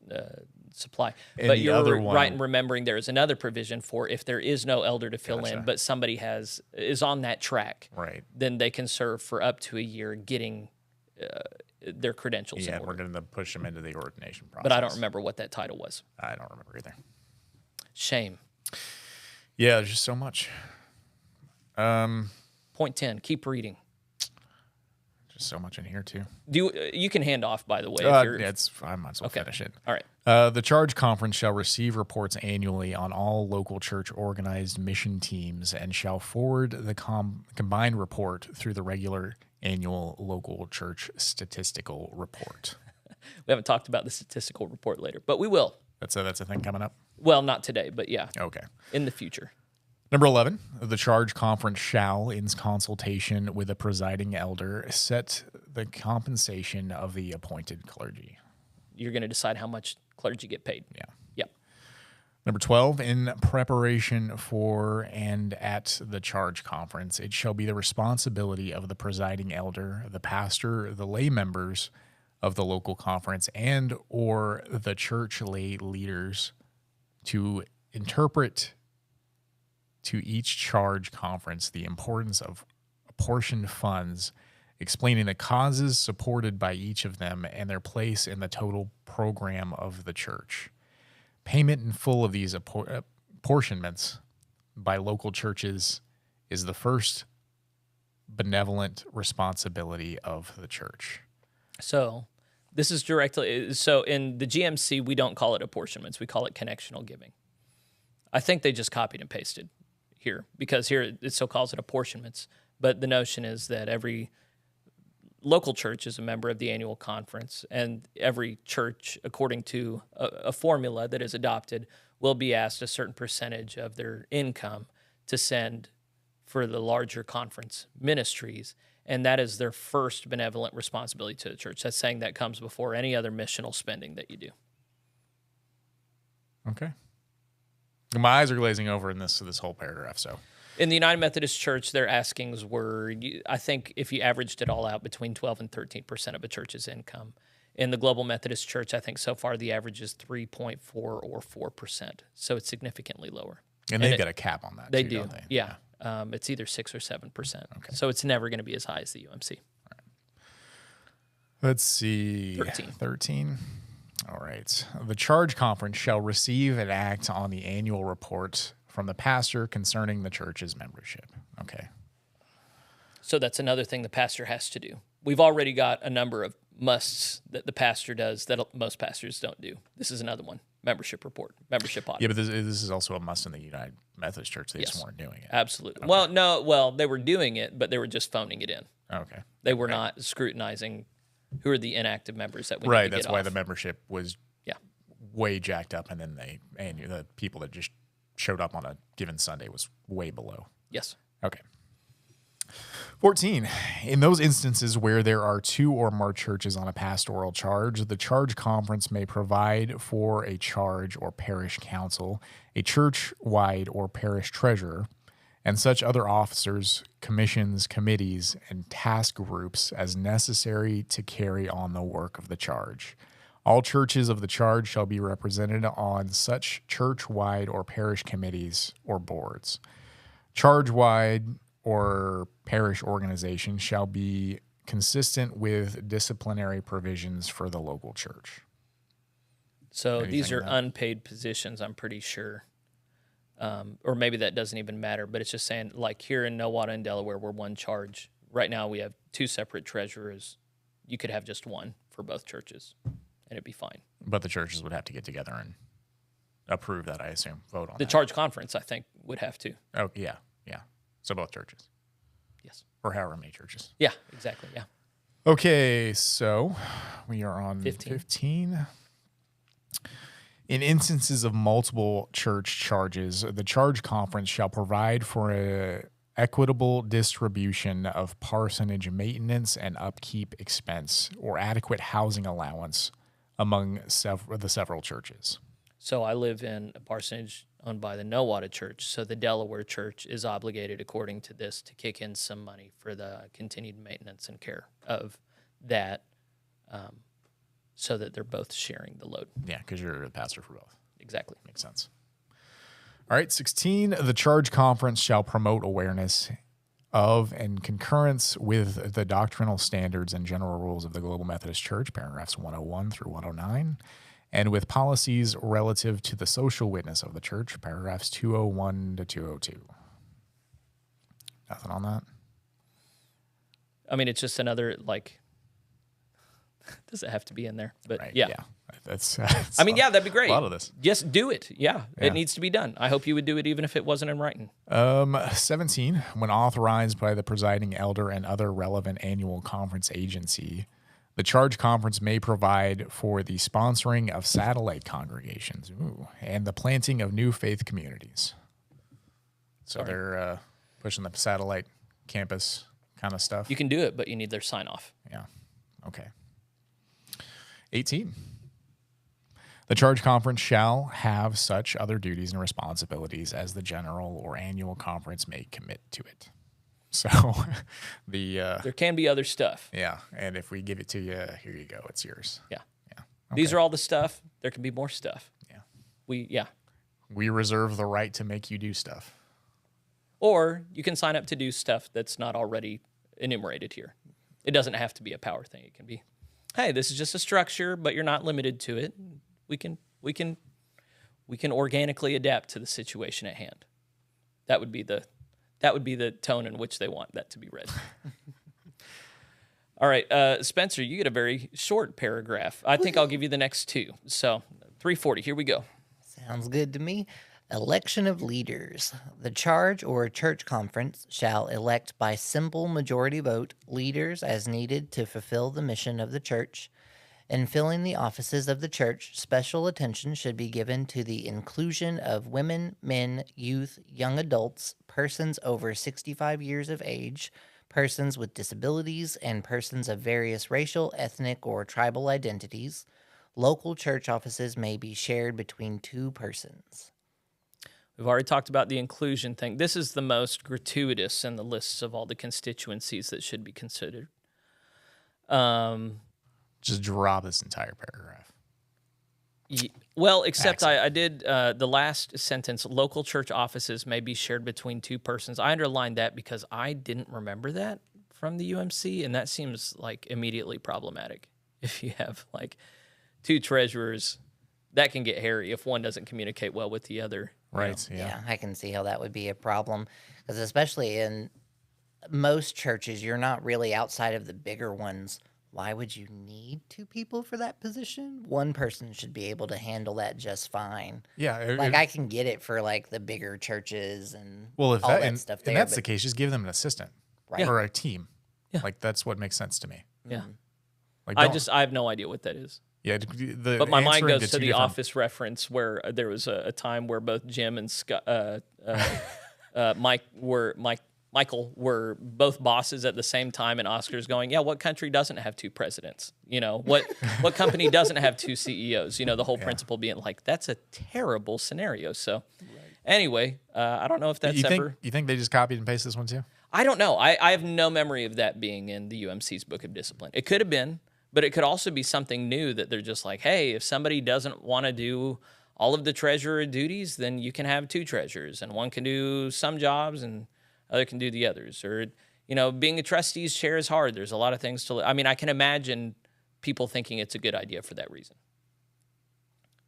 supply.
And
but
the
you're
other one-
right in remembering there is another provision for if there is no elder to fill in,
Gotcha.
but somebody is on that track,
Right.
then they can serve for up to a year, getting their credentials
Yeah,
in
and we're
order.
going to push them into the ordination process.
But I don't remember what that title was.
I don't remember either.
Shame.
Yeah, there's just so much.
Point 10. Keep reading.
Just so much in here too.
You can hand off, by the way. If you're,
I might as well finish it.
all right.
The charge conference shall receive reports annually on all local church organized mission teams and shall forward the combined report through the regular annual local church statistical report.
We haven't talked about the statistical report later, but we will.
That's a thing coming up.
Well, not today, but yeah,
Okay.
in the future.
Number 11, the charge conference shall, in consultation with the presiding elder, set the compensation of the appointed clergy.
You're going to decide how much clergy get paid.
Yeah.
Yep.
Number 12, in preparation for and at the charge conference, it shall be the responsibility of the presiding elder, the pastor, the lay members of the local conference, and or the church lay leaders to interpret to each charge conference the importance of apportioned funds, explaining the causes supported by each of them and their place in the total program of the church. Payment in full of these apportionments by local churches is the first benevolent responsibility of the church.
So this is directly, so in the GMC, we don't call it apportionments. We call it connectional giving. I think they just copied and pasted here because here it still calls it apportionments. But the notion is that every local church is a member of the annual conference, and every church, according to a formula that is adopted, will be asked a certain percentage of their income to send for the larger conference ministries. And that is their first benevolent responsibility to the church. That's saying that comes before any other missional spending that you do.
Okay. My eyes are glazing over in this whole paragraph, so.
In the United Methodist Church, their askings were, I think if you averaged it all out, between 12 and 13% of a church's income. In the Global Methodist Church, I think so far the average is 3.4 or 4%. So it's significantly lower.
And they've got a cap on that,
They
too,
do,
don't they?
yeah. It's either 6 or 7%.
Okay.
So it's never going to be as high as the UMC.
Let's see. 13. All right. The charge conference shall receive and act on the annual report from the pastor concerning the church's membership. Okay.
So that's another thing the pastor has to do. We've already got a number of musts that the pastor does that most pastors don't do. This is another one. Membership report, membership audit.
Yeah, but this is also a must in the United Methodist Church. They
Yes.
just weren't doing it.
Absolutely. Well, they were doing it, but they were just phoning it in.
Okay.
They were not scrutinizing who are the inactive members that we need
Right.
to
That's
get
why
off.
the membership was
Yeah.
way jacked up, and then the people that just showed up on a given Sunday was way below.
Yes.
Okay. 14. In those instances where there are 2 or more churches on a pastoral charge, the charge conference may provide for a charge or parish council, a church-wide or parish treasurer, and such other officers, commissions, committees, and task groups as necessary to carry on the work of the charge. All churches of the charge shall be represented on such church-wide or parish committees or boards. Charge-wide or parish organization shall be consistent with disciplinary provisions for the local church.
So these
Anything
are
on that?
unpaid positions, I'm pretty sure. Or maybe that doesn't even matter, but it's just saying, like here in Nowata and Delaware, we're one charge. Right now we have 2 separate treasurers. You could have just one for both churches, and it'd be fine.
But the churches would have to get together and approve that, I assume, vote on
The
that.
charge conference, I think, would have to.
Oh, yeah, yeah. So both churches,
Yes.
or however many churches.
Yeah, exactly. Yeah.
Okay, so we are on 15. In instances of multiple church charges, the charge conference shall provide for a equitable distribution of parsonage maintenance and upkeep expense or adequate housing allowance among the several churches.
So I live in a parsonage owned by the Nowata Church. So the Delaware Church is obligated, according to this, to kick in some money for the continued maintenance and care of that, so that they're both sharing the load.
Yeah, because you're the pastor for both.
Exactly.
Makes sense. All right, 16. The charge conference shall promote awareness of and concurrence with the doctrinal standards and general rules of the Global Methodist Church, paragraphs 101 through 109, and with policies relative to the social witness of the church, paragraphs 201 to 202. Nothing on that?
I mean, it's just another, like, does it have to be in there? But
Right,
yeah.
That's
I mean, yeah, that'd be great.
A lot of this.
Just do it. Yeah,
Yeah.
it needs to be done. I hope you would do it even if it wasn't in writing.
17, when authorized by the presiding elder and other relevant annual conference agency, the charge conference may provide for the sponsoring of satellite congregations and the planting of new faith communities. So they're pushing the satellite campus kind of stuff.
You can do it, but you need their sign off.
Yeah. Okay. 18. The charge conference shall have such other duties and responsibilities as the general or annual conference may commit to it. So
There can be other stuff.
yeah, and if we give it to you, here you go, it's yours.
Yeah.
Yeah.
These
Okay.
are all the stuff. There can be more stuff.
Yeah. We reserve the right to make you do stuff.
Or you can sign up to do stuff that's not already enumerated here. It doesn't have to be a power thing. It can be, hey, this is just a structure, but you're not limited to it. We can organically adapt to the situation at hand. That would be the tone in which they want that to be read. All right, Spencer, you get a very short paragraph. I think I'll give you the next 2. So 340, here we go.
Sounds good to me. Election of leaders. The charge or church conference shall elect by simple majority vote leaders as needed to fulfill the mission of the church. In filling the offices of the church, special attention should be given to the inclusion of women, men, youth, young adults, persons over 65 years of age, persons with disabilities, and persons of various racial, ethnic, or tribal identities. Local church offices may be shared between 2 persons.
We've already talked about the inclusion thing. This is the most gratuitous in the lists of all the constituencies that should be considered.
Just drop this entire paragraph.
Well, except
Excellent.
I did the last sentence, local church offices may be shared between 2 persons. I underlined that because I didn't remember that from the UMC, and that seems like immediately problematic. If you have like 2 treasurers, that can get hairy if one doesn't communicate well with the other.
Right.
Yeah, I can see how that would be a problem because especially in most churches, you're not really outside of the bigger ones. Why would you need 2 people for that position? One person should be able to handle that just fine.
Yeah.
Like I can get it for like the bigger churches and
well, if
all that
and,
stuff
and
there.
that's
but
the case, just give them an assistant
Right.
or a team.
Yeah.
Like that's what makes sense to me.
Yeah.
Like,
I have no idea what that is.
yeah.
But my mind
answering
goes to
two
the
different-
Office reference where there was a time where both Jim and Michael were both bosses at the same time, and Oscar's going, yeah, what country doesn't have two presidents? You know, what company doesn't have two CEOs? You know, the whole principle being like, that's a terrible scenario. So anyway, I don't know if that's
You think they just copied and pasted this one too?
I don't know. I have no memory of that being in the UMC's Book of Discipline. It could have been, but it could also be something new that they're just like, hey, if somebody doesn't want to do all of the treasurer duties, then you can have two treasurers, and one can do some jobs and other can do the others. Or, you know, being a trustee's chair is hard. There's a lot of things to, I mean, I can imagine people thinking it's a good idea for that reason.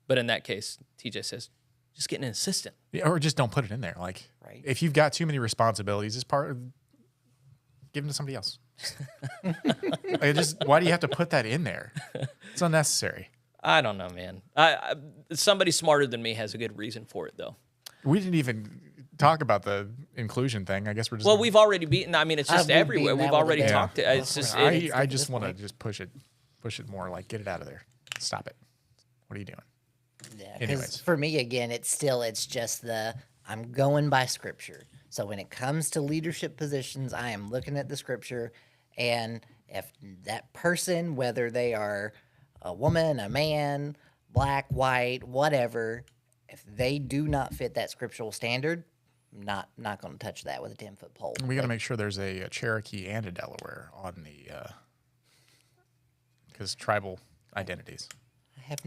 But in that case, TJ says, just get an assistant.
Yeah, or just don't put it in there. Like,
Right.
if you've got too many responsibilities, give them to somebody else. Why do you have to put that in there? It's unnecessary.
I don't know, man. Somebody smarter than me has a good reason for it, though.
We didn't even talk about the inclusion thing. I guess we're just.
Well, we've already beaten. I mean, it's just
we've
everywhere.
beaten
We've
that with
already
a
talked. It's just.
I just want to just push it more. Like, get it out of there. Stop it. What are you doing?
Yeah,
Anyways.
because for me, again, it's just I'm going by scripture. So when it comes to leadership positions, I am looking at the scripture, and if that person, whether they are a woman, a man, black, white, whatever, if they do not fit that scriptural standard, not going to touch that with a 10-foot pole.
We got to make sure there's a Cherokee and a Delaware on the because tribal identities.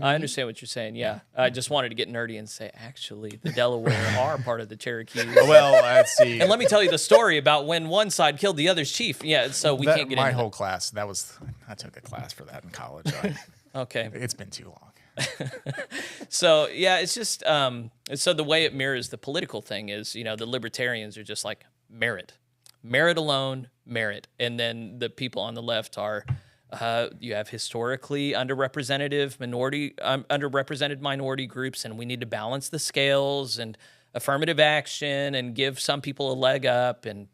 I understand what you're saying. Yeah, I just wanted to get nerdy and say, actually, the Delaware are part of the Cherokees.
Well, let's see.
And let me tell you the story about when one side killed the other's chief. Yeah, so we can't get
my
into
whole class. I took a class for that in college.
Okay.
It's been too long.
So yeah, it's just so the way it mirrors the political thing is, you know, the libertarians are just like merit alone, merit, and then the people on the left are. You have historically underrepresented minority groups, and we need to balance the scales and affirmative action and give some people a leg up, and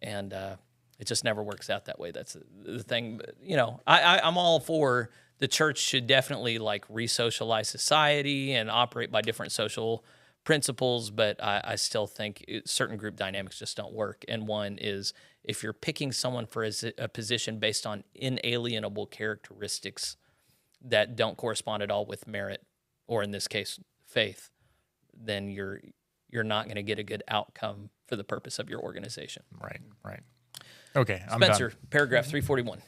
it just never works out that way. That's the thing. But, you know, I'm all for the church should definitely like re-socialize society and operate by different social principles, but I still think certain group dynamics just don't work. And one is if you're picking someone for a position based on inalienable characteristics that don't correspond at all with merit, or in this case, faith, then you're not going to get a good outcome for the purpose of your organization.
Right. Okay, I'm
Spencer,
done.
paragraph 341.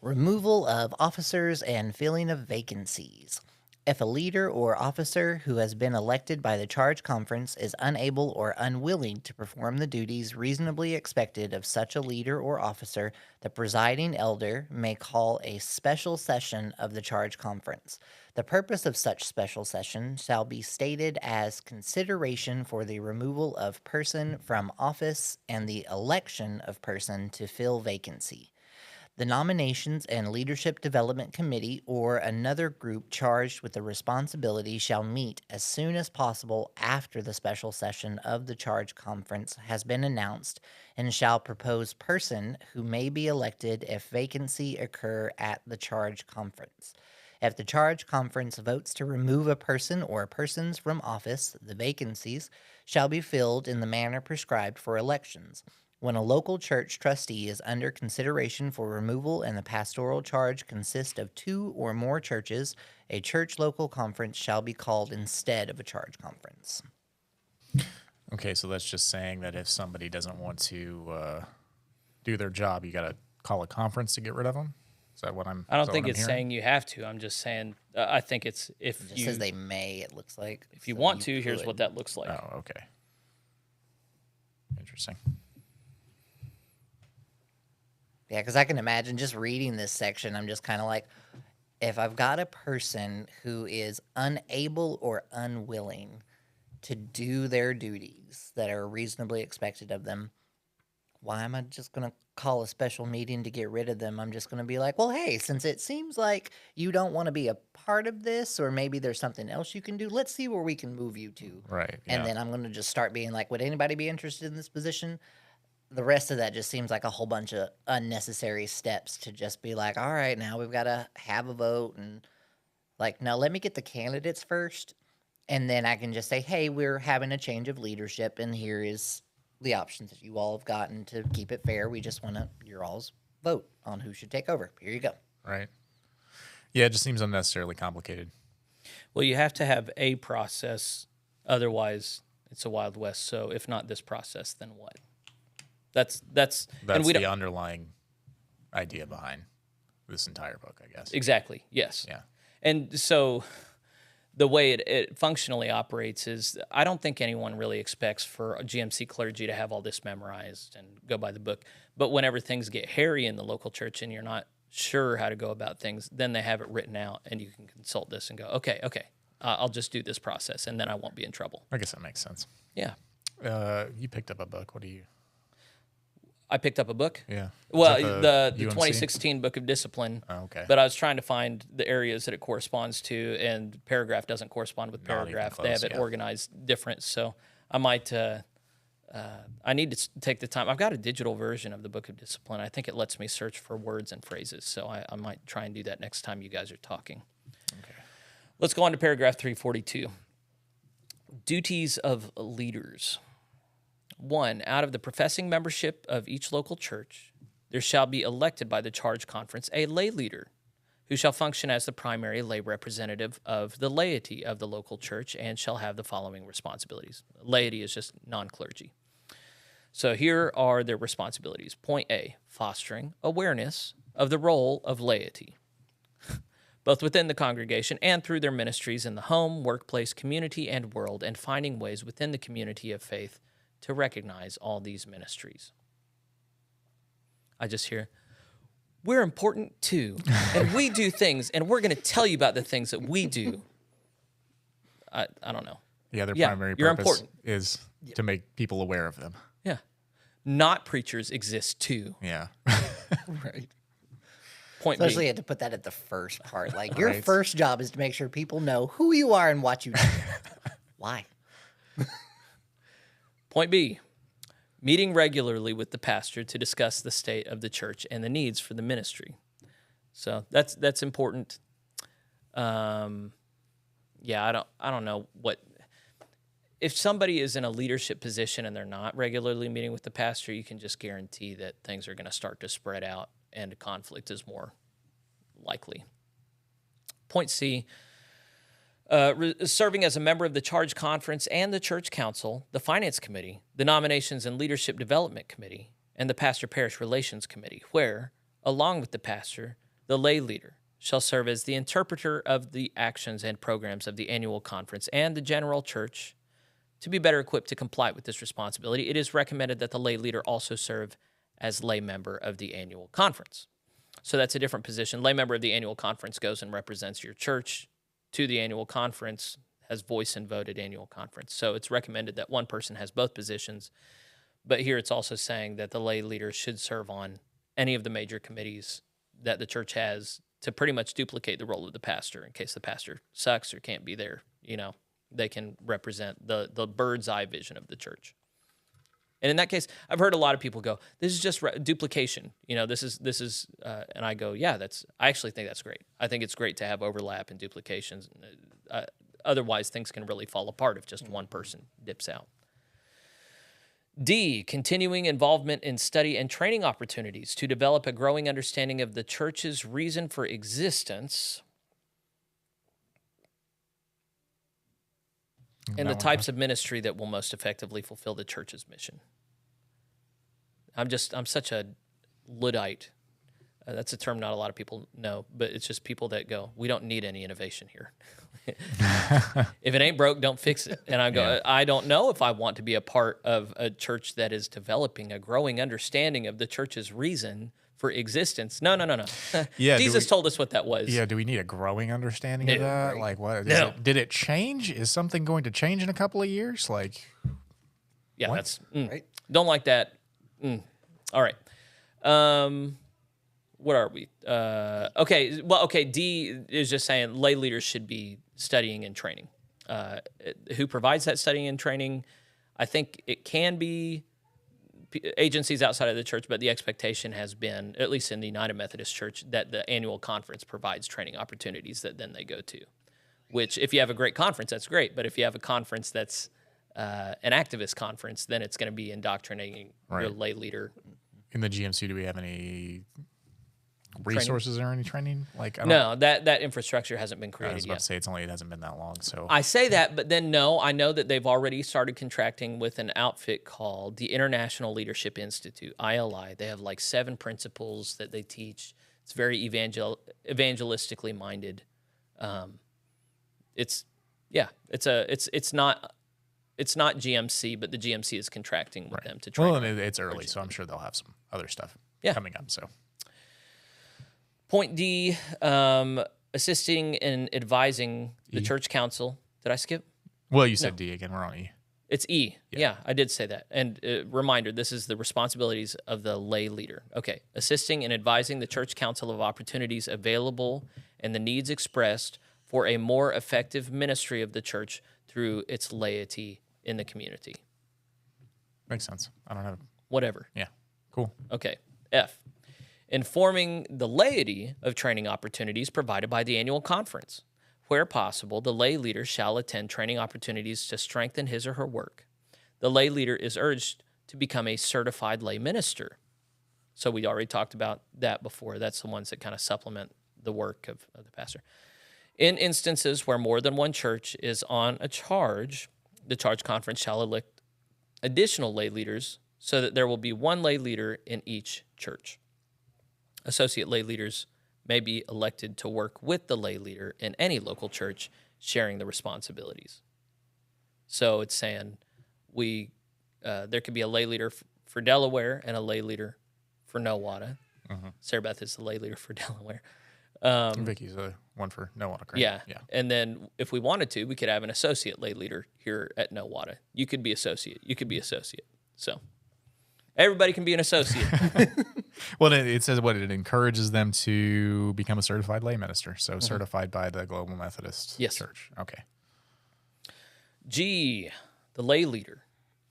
Removal of officers and filling of vacancies. If a leader or officer who has been elected by the charge conference is unable or unwilling to perform the duties reasonably expected of such a leader or officer, the presiding elder may call a special session of the charge conference. The purpose of such special session shall be stated as consideration for the removal of person from office and the election of person to fill vacancy. The Nominations and Leadership Development Committee or another group charged with the responsibility shall meet as soon as possible after the special session of the charge conference has been announced and shall propose person who may be elected if vacancy occur at the charge conference. If the charge conference votes to remove a person or persons from office, the vacancies shall be filled in the manner prescribed for elections. When a local church trustee is under consideration for removal and the pastoral charge consists of 2 or more churches, a church local conference shall be called instead of a charge conference.
Okay, so that's just saying that if somebody doesn't want to do their job, you got to call a conference to get rid of them? Is that what I'm?
I don't think it's
hearing?
saying you have to. I'm just saying I think it's if
It just
you
says they may, it looks like.
if you
So
want to, here's
could.
what that looks like.
Oh, okay. Interesting.
Yeah, because I can imagine just reading this section, I'm just kind of like, if I've got a person who is unable or unwilling to do their duties that are reasonably expected of them, why am I just going to call a special meeting to get rid of them? I'm just going to be like, well, hey, since it seems like you don't want to be a part of this, or maybe there's something else you can do, let's see where we can move you to.
Right.
And
yeah.
then I'm going to just start being like, would anybody be interested in this position? the rest of that just seems like a whole bunch of unnecessary steps to just be like, all right, now we've got to have a vote. And like, no, let me get the candidates first. And then I can just say, hey, we're having a change of leadership. And here is the options that you all have gotten to keep it fair. We just want to, your all's vote on who should take over. Here you go.
Right. Yeah, it just seems unnecessarily complicated.
Well, you have to have a process. Otherwise, it's a Wild West. So if not this process, then what? That's
and the underlying idea behind this entire book, I guess.
Exactly. Yes.
Yeah.
And so the way it functionally operates is I don't think anyone really expects for a GMC clergy to have all this memorized and go by the book. But whenever things get hairy in the local church and you're not sure how to go about things, then they have it written out and you can consult this and go, okay, I'll just do this process and then I won't be in trouble.
I guess that makes sense.
Yeah.
You picked up a book. What do you...
I picked up a book.
Yeah.
Well, the
UMC?
2016 Book of Discipline.
Oh, okay.
But I was trying to find the areas that it corresponds to, and paragraph doesn't correspond with
Not even
paragraph.
close,
They have it
yeah.
organized different. So I might. I need to take the time. I've got a digital version of the Book of Discipline. I think it lets me search for words and phrases. So I might try and do that next time you guys are talking.
Okay.
Let's go on to paragraph 342. Duties of leaders. 1, out of the professing membership of each local church, there shall be elected by the charge conference a lay leader who shall function as the primary lay representative of the laity of the local church and shall have the following responsibilities. Laity is just non-clergy. So here are their responsibilities. Point A, fostering awareness of the role of laity, both within the congregation and through their ministries in the home, workplace, community, and world, and finding ways within the community of faith to recognize all these ministries. I just hear, we're important too, and we do things, and we're going to tell you about the things that we do. I don't know.
Yeah, their
Yeah,
primary
you're
purpose
important.
is to make people aware of them.
Yeah. Not preachers exist too.
Yeah.
Right.
Point
Especially
B.
had to put that at the first part. Like, your
Right.
first job is to make sure people know who you are and what you do. Why?
Point B. Meeting regularly with the pastor to discuss the state of the church and the needs for the ministry. So that's important. Yeah, I don't know what if somebody is in a leadership position and they're not regularly meeting with the pastor, you can just guarantee that things are going to start to spread out and conflict is more likely. Point C. Serving as a member of the charge conference and the church council, the finance committee, the nominations and leadership development committee, and the pastor-parish relations committee, where, along with the pastor, the lay leader shall serve as the interpreter of the actions and programs of the annual conference and the general church. To be better equipped to comply with this responsibility, it is recommended that the lay leader also serve as lay member of the annual conference. So that's a different position. Lay member of the annual conference goes and represents your church to the annual conference, has voice and vote at annual conference. So it's recommended that one person has both positions, but here it's also saying that the lay leader should serve on any of the major committees that the church has to pretty much duplicate the role of the pastor in case the pastor sucks or can't be there. You know, they can represent the bird's eye vision of the church. And in that case, I've heard a lot of people go, "This is just duplication." You know, this is, and I go, "Yeah, I actually think that's great. I think it's great to have overlap and duplications. Otherwise, things can really fall apart if just one person dips out." D, continuing involvement in study and training opportunities to develop a growing understanding of the church's reason for existence and the types of ministry that will most effectively fulfill the church's mission. I'm such a Luddite. That's a term not a lot of people know, but it's just people that go, we don't need any innovation here. If it ain't broke, don't fix it. And I go, I don't know if I want to be a part of a church that is developing a growing understanding of the church's reason for existence. No.
Yeah,
Jesus told us what that was.
Yeah, do we need a growing understanding of that?
right.
Like, what?
No.
Did it change? Is something going to change in a couple of years? Like,
Yeah,
what?
that's
Right.
don't like that. All right. What are we? Okay. D is just saying lay leaders should be studying and training. Who provides that studying and training? I think it can be agencies outside of the church, but the expectation has been, at least in the United Methodist Church, that the annual conference provides training opportunities that then they go to. Which, if you have a great conference, that's great. But if you have a conference that's an activist conference, then it's going to be indoctrinating your lay leader.
In the GMC, do we have any resources or any training?
No, that infrastructure hasn't been created
I was about
yet.
to say it hasn't been that long. So
I say that, but then no, I know that they've already started contracting with an outfit called the International Leadership Institute, ILI. They have like 7 principles that they teach. It's very evangelistically minded. It's not GMC, but the GMC is contracting with them to train.
Well, and it's early, so I'm sure they'll have some other stuff coming up. So,
point D, assisting and advising the church council. Did I skip?
Well, you said D again. We're on E.
It's E. Yeah, I did say that. And reminder, this is the responsibilities of the lay leader. Okay, assisting and advising the church council of opportunities available and the needs expressed for a more effective ministry of the church through its laity in the community.
Makes sense. I don't have...
Whatever.
Yeah, cool.
Okay, F. Informing the laity of training opportunities provided by the annual conference. Where possible, the lay leader shall attend training opportunities to strengthen his or her work. The lay leader is urged to become a certified lay minister. So we already talked about that before. That's the ones that kind of supplement the work of the pastor. In instances where more than one church is on a charge, the charge conference shall elect additional lay leaders so that there will be one lay leader in each church. Associate lay leaders may be elected to work with the lay leader in any local church, sharing the responsibilities. So it's saying there could be a lay leader for Delaware and a lay leader for Nowata. Sarah Beth is the lay leader for Delaware.
Vicky's the one for Nowata, correct?
Yeah. And then if we wanted to, we could have an associate lay leader here at Nowata. You could be associate. You could be associate. So everybody can be an associate.
Well, it says what? It encourages them to become a certified lay minister. So certified by the Global Methodist Church. Okay.
G, the lay leader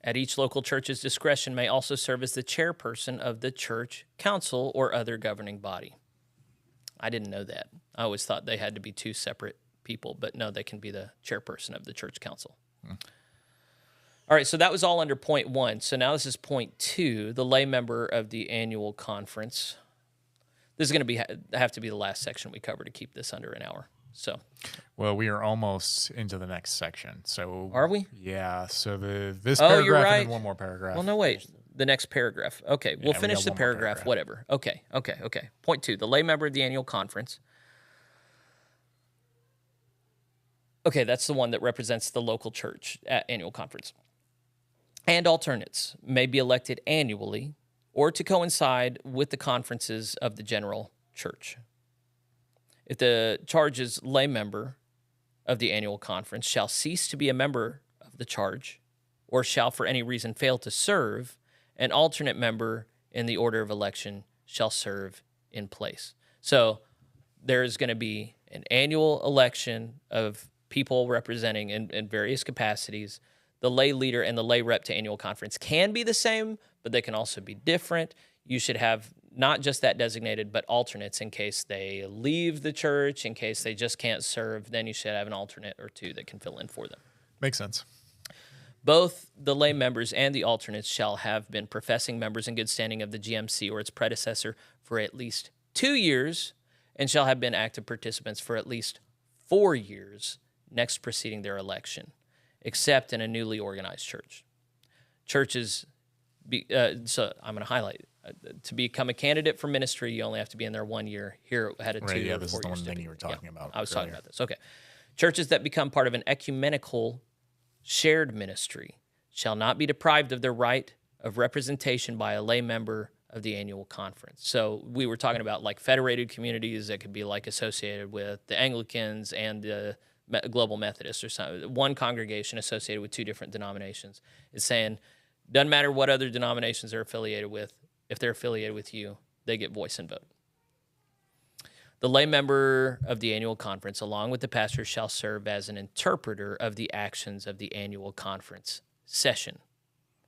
at each local church's discretion may also serve as the chairperson of the church council or other governing body. I didn't know that. I always thought they had to be 2 separate people, but no, they can be the chairperson of the church council. All right, so that was all under point 1. So now this is point 2, the lay member of the annual conference. This is going to have to be the last section we cover to keep this under an hour. So,
well, we are almost into the next section. So
are we?
Yeah. So this paragraph
you're right.
and then one more paragraph.
Well, no, wait. The next paragraph. Okay, we'll finish the paragraph, whatever. Okay. Point 2, the lay member of the annual conference. Okay, that's the one that represents the local church at annual conference. And alternates may be elected annually or to coincide with the conferences of the general church. If the charge's lay member of the annual conference shall cease to be a member of the charge or shall for any reason fail to serve, an alternate member in the order of election shall serve in place. So there's going to be an annual election of people representing in various capacities. The lay leader and the lay rep to annual conference can be the same, but they can also be different. You should have not just that designated, but alternates in case they leave the church, in case they just can't serve. Then you should have an alternate or 2 that can fill in for them.
Makes sense.
Both the lay members and the alternates shall have been professing members in good standing of the GMC or its predecessor for at least 2 years and shall have been active participants for at least 4 years next preceding their election, except in a newly organized church. Churches, so I'm going to highlight, to become a candidate for ministry, you only have to be in there 1 year. Here it had a 2 or 4 year.
This is the one thing you were talking about.
I was talking about this. Okay. Churches that become part of an ecumenical shared ministry shall not be deprived of their right of representation by a lay member of the annual conference. So we were talking about like federated communities that could be like associated with the Anglicans and the Global Methodists or something. One congregation associated with 2 different denominations. It's saying, doesn't matter what other denominations they're affiliated with, if they're affiliated with you, they get voice and vote. The lay member of the annual conference, along with the pastor, shall serve as an interpreter of the actions of the annual conference session.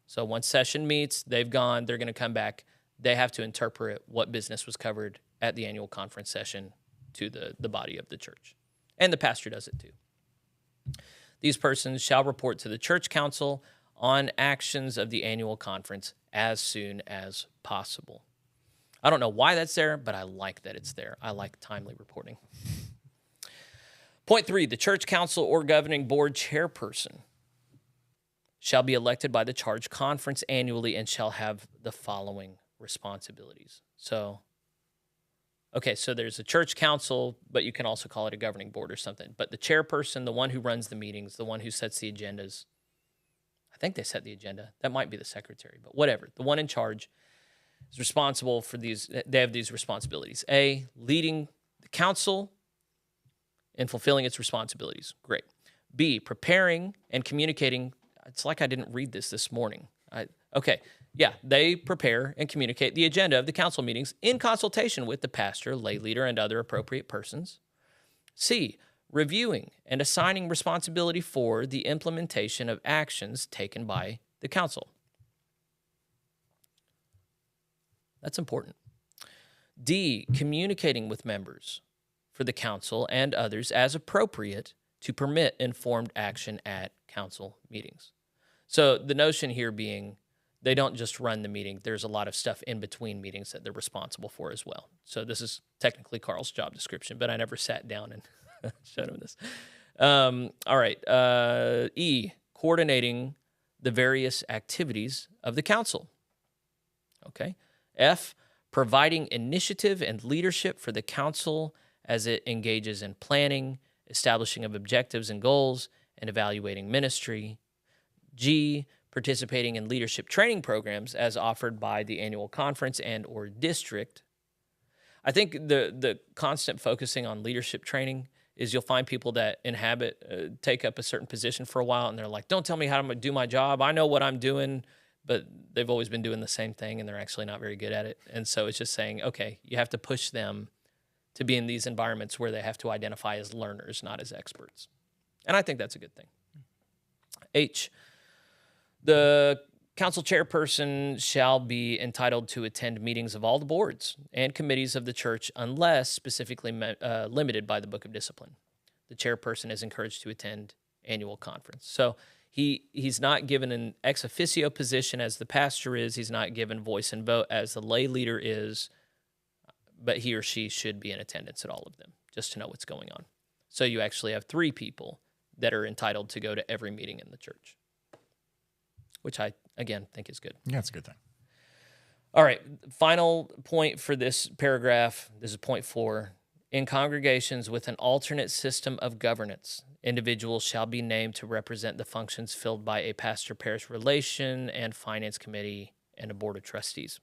So once session meets, they've gone, they're going to come back. They have to interpret what business was covered at the annual conference session to the body of the church. And the pastor does it too. These persons shall report to the church council on actions of the annual conference as soon as possible. I don't know why that's there, but I like that it's there. I like timely reporting. Point 3, the church council or governing board chairperson shall be elected by the charge conference annually and shall have the following responsibilities. So there's a church council, but you can also call it a governing board or something. But the chairperson, the one who runs the meetings, the one who sets the agendas, I think they set the agenda. That might be the secretary, but whatever. The one in charge is responsible for these. They have these responsibilities. A, leading the council and fulfilling its responsibilities. Great. B, preparing and communicating. It's like I didn't read this morning. They prepare and communicate the agenda of the council meetings in consultation with the pastor, lay leader, and other appropriate persons. C, reviewing and assigning responsibility for the implementation of actions taken by the council. That's important. D, communicating with members for the council and others as appropriate to permit informed action at council meetings. So the notion here being they don't just run the meeting. There's a lot of stuff in between meetings that they're responsible for as well. So this is technically Carl's job description, but I never sat down and showed him this. All right. E, coordinating the various activities of the council. Okay. F, providing initiative and leadership for the council as it engages in planning, establishing of objectives and goals, and evaluating ministry. G, participating in leadership training programs as offered by the annual conference and or district. I think the constant focusing on leadership training is you'll find people that take up a certain position for a while, and they're like, don't tell me how to do my job. I know what I'm doing, but they've always been doing the same thing, and they're actually not very good at it. And so it's just saying, okay, you have to push them to be in these environments where they have to identify as learners, not as experts. And I think that's a good thing. H, the council chairperson shall be entitled to attend meetings of all the boards and committees of the church unless specifically limited by the Book of Discipline. The chairperson is encouraged to attend annual conference. So he's not given an ex officio position as the pastor is. He's not given voice and vote as the lay leader is, but he or she should be in attendance at all of them just to know what's going on. So you actually have 3 people that are entitled to go to every meeting in the church, which I, again, think is good.
Yeah, it's a good thing.
All right, final point for this paragraph. This is point 4. In congregations with an alternate system of governance, individuals shall be named to represent the functions filled by a pastor-parish relation and finance committee and a board of trustees.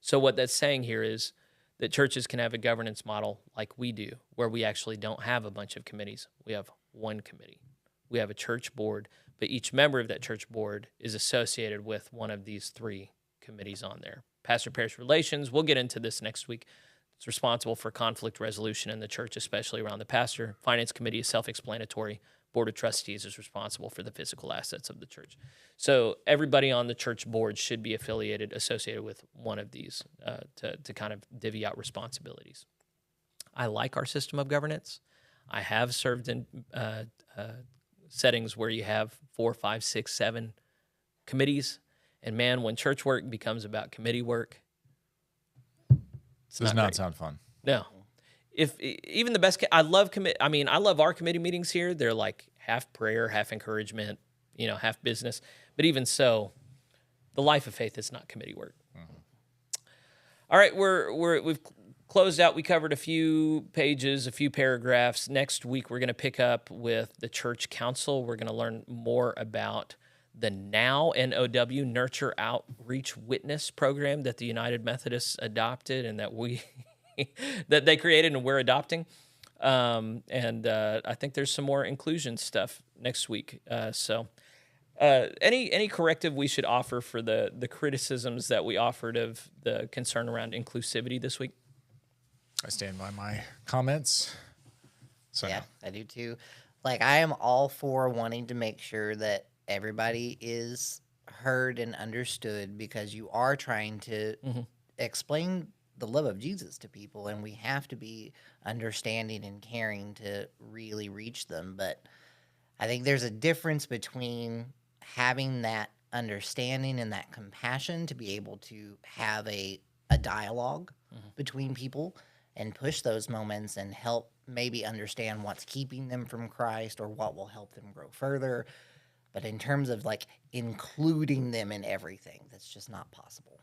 So what that's saying here is that churches can have a governance model like we do, where we actually don't have a bunch of committees. We have one committee. We have a church board, but each member of that church board is associated with one of these 3 committees on there. Pastor-parish relations, we'll get into this next week. It's responsible for conflict resolution in the church, especially around the pastor. Finance committee is self-explanatory. Board of trustees is responsible for the physical assets of the church. So everybody on the church board should be associated with one of these to kind of divvy out responsibilities. I like our system of governance. I have served in settings where you have 4, 5, 6, 7 committees. And man, when church work becomes about committee work,
does not sound fun.
No. If even the best, I love our committee meetings here. They're like half prayer, half encouragement, half business. But even so, the life of faith is not committee work. Mm-hmm. All right, we've closed out. We covered a few pages, a few paragraphs. Next week, we're going to pick up with the church council. We're going to learn more about the NOW, N-O-W, Nurture Outreach Witness program that the United Methodists adopted and that that they created and we're adopting. I think there's some more inclusion stuff next week. Any corrective we should offer for the criticisms that we offered of the concern around inclusivity this week?
I stand by my comments. So
yeah, I do too. Like, I am all for wanting to make sure that everybody is heard and understood, because you are trying to explain the love of Jesus to people, and we have to be understanding and caring to really reach them. But I think there's a difference between having that understanding and that compassion to be able to have a dialogue between people and push those moments and help maybe understand what's keeping them from Christ or what will help them grow further. But in terms of like including them in everything, that's just not possible.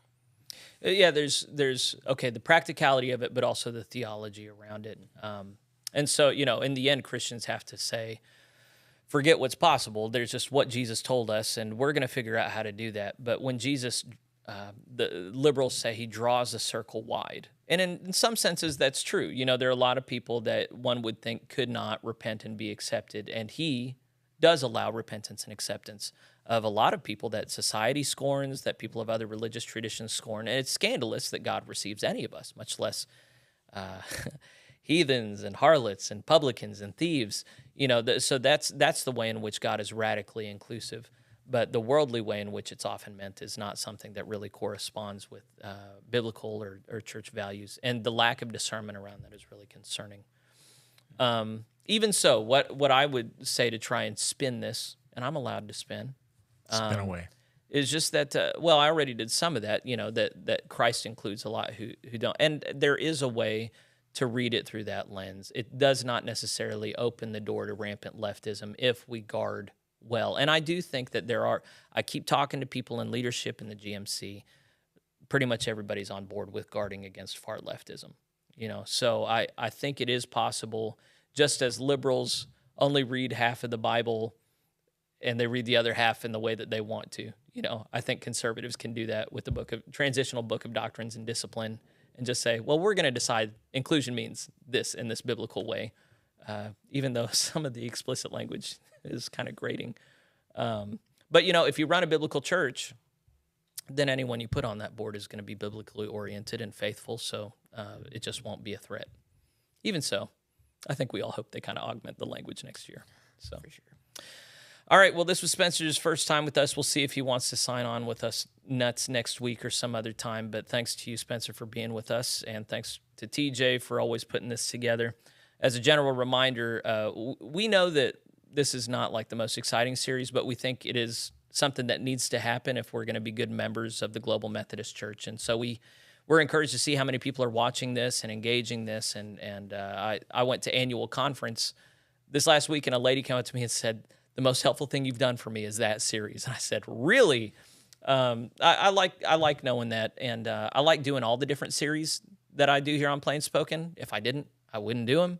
Yeah, there's the practicality of it, but also the theology around it. And so, in the end, Christians have to say, forget what's possible. There's just what Jesus told us, and we're going to figure out how to do that. But when Jesus, the liberals say he draws a circle wide. And in some senses, that's true. There are a lot of people that one would think could not repent and be accepted. And he does allow repentance and acceptance of a lot of people that society scorns, that people of other religious traditions scorn. And it's scandalous that God receives any of us, much less heathens and harlots and publicans and thieves. So that's the way in which God is radically inclusive. But the worldly way in which it's often meant is not something that really corresponds with biblical or church values. And the lack of discernment around that is really concerning. Even so, what I would say to try and spin this, and I'm allowed to spin,
Spin away.
is just that, I already did some of that, that Christ includes a lot who don't. And there is a way to read it through that lens. It does not necessarily open the door to rampant leftism if we guard well. And I do think that I keep talking to people in leadership in the GMC, pretty much everybody's on board with guarding against far leftism. So I think it is possible, just as liberals only read half of the Bible and they read the other half in the way that they want to. I think conservatives can do that with the Transitional Book of Doctrines and Discipline, and just say, well, we're going to decide inclusion means this in this biblical way, even though some of the explicit language is kind of grating. But, if you run a biblical church, then anyone you put on that board is going to be biblically oriented and faithful, so it just won't be a threat. Even so, I think we all hope they kind of augment the language next year. So. For sure. All right, well, this was Spencer's first time with us. We'll see if he wants to sign on with us nuts next week or some other time. But thanks to you, Spencer, for being with us, and thanks to TJ for always putting this together. As a general reminder, we know that this is not like the most exciting series, but we think it is something that needs to happen if we're going to be good members of the Global Methodist Church. And so we're encouraged to see how many people are watching this and engaging this. And I went to annual conference this last week, and a lady came up to me and said, the most helpful thing you've done for me is that series. And I said, really? I like knowing that, and I like doing all the different series that I do here on PlainSpoken. If I didn't, I wouldn't do them.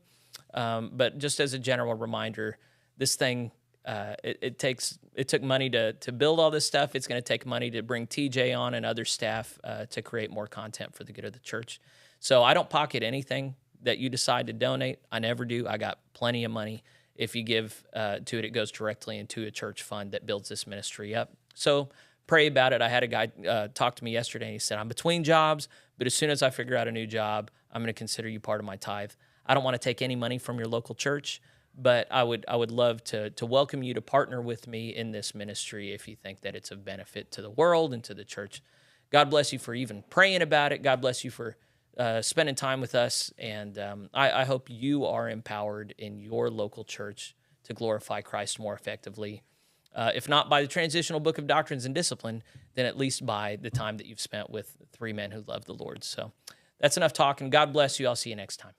But just as a general reminder, this thing, it took money to build all this stuff. It's going to take money to bring TJ on and other staff to create more content for the good of the church. So I don't pocket anything that you decide to donate. I never do. I got plenty of money. If you give to it, it goes directly into a church fund that builds this ministry up. So pray about it. I had a guy talk to me yesterday, and he said, I'm between jobs, but as soon as I figure out a new job, I'm going to consider you part of my tithe. I don't want to take any money from your local church, but I would love to welcome you to partner with me in this ministry if you think that it's of benefit to the world and to the church. God bless you for even praying about it. God bless you for spending time with us, and I hope you are empowered in your local church to glorify Christ more effectively. If not by the Transitional Book of Doctrines and Discipline, then at least by the time that you've spent with three men who love the Lord. So that's enough talking. God bless you. I'll see you next time.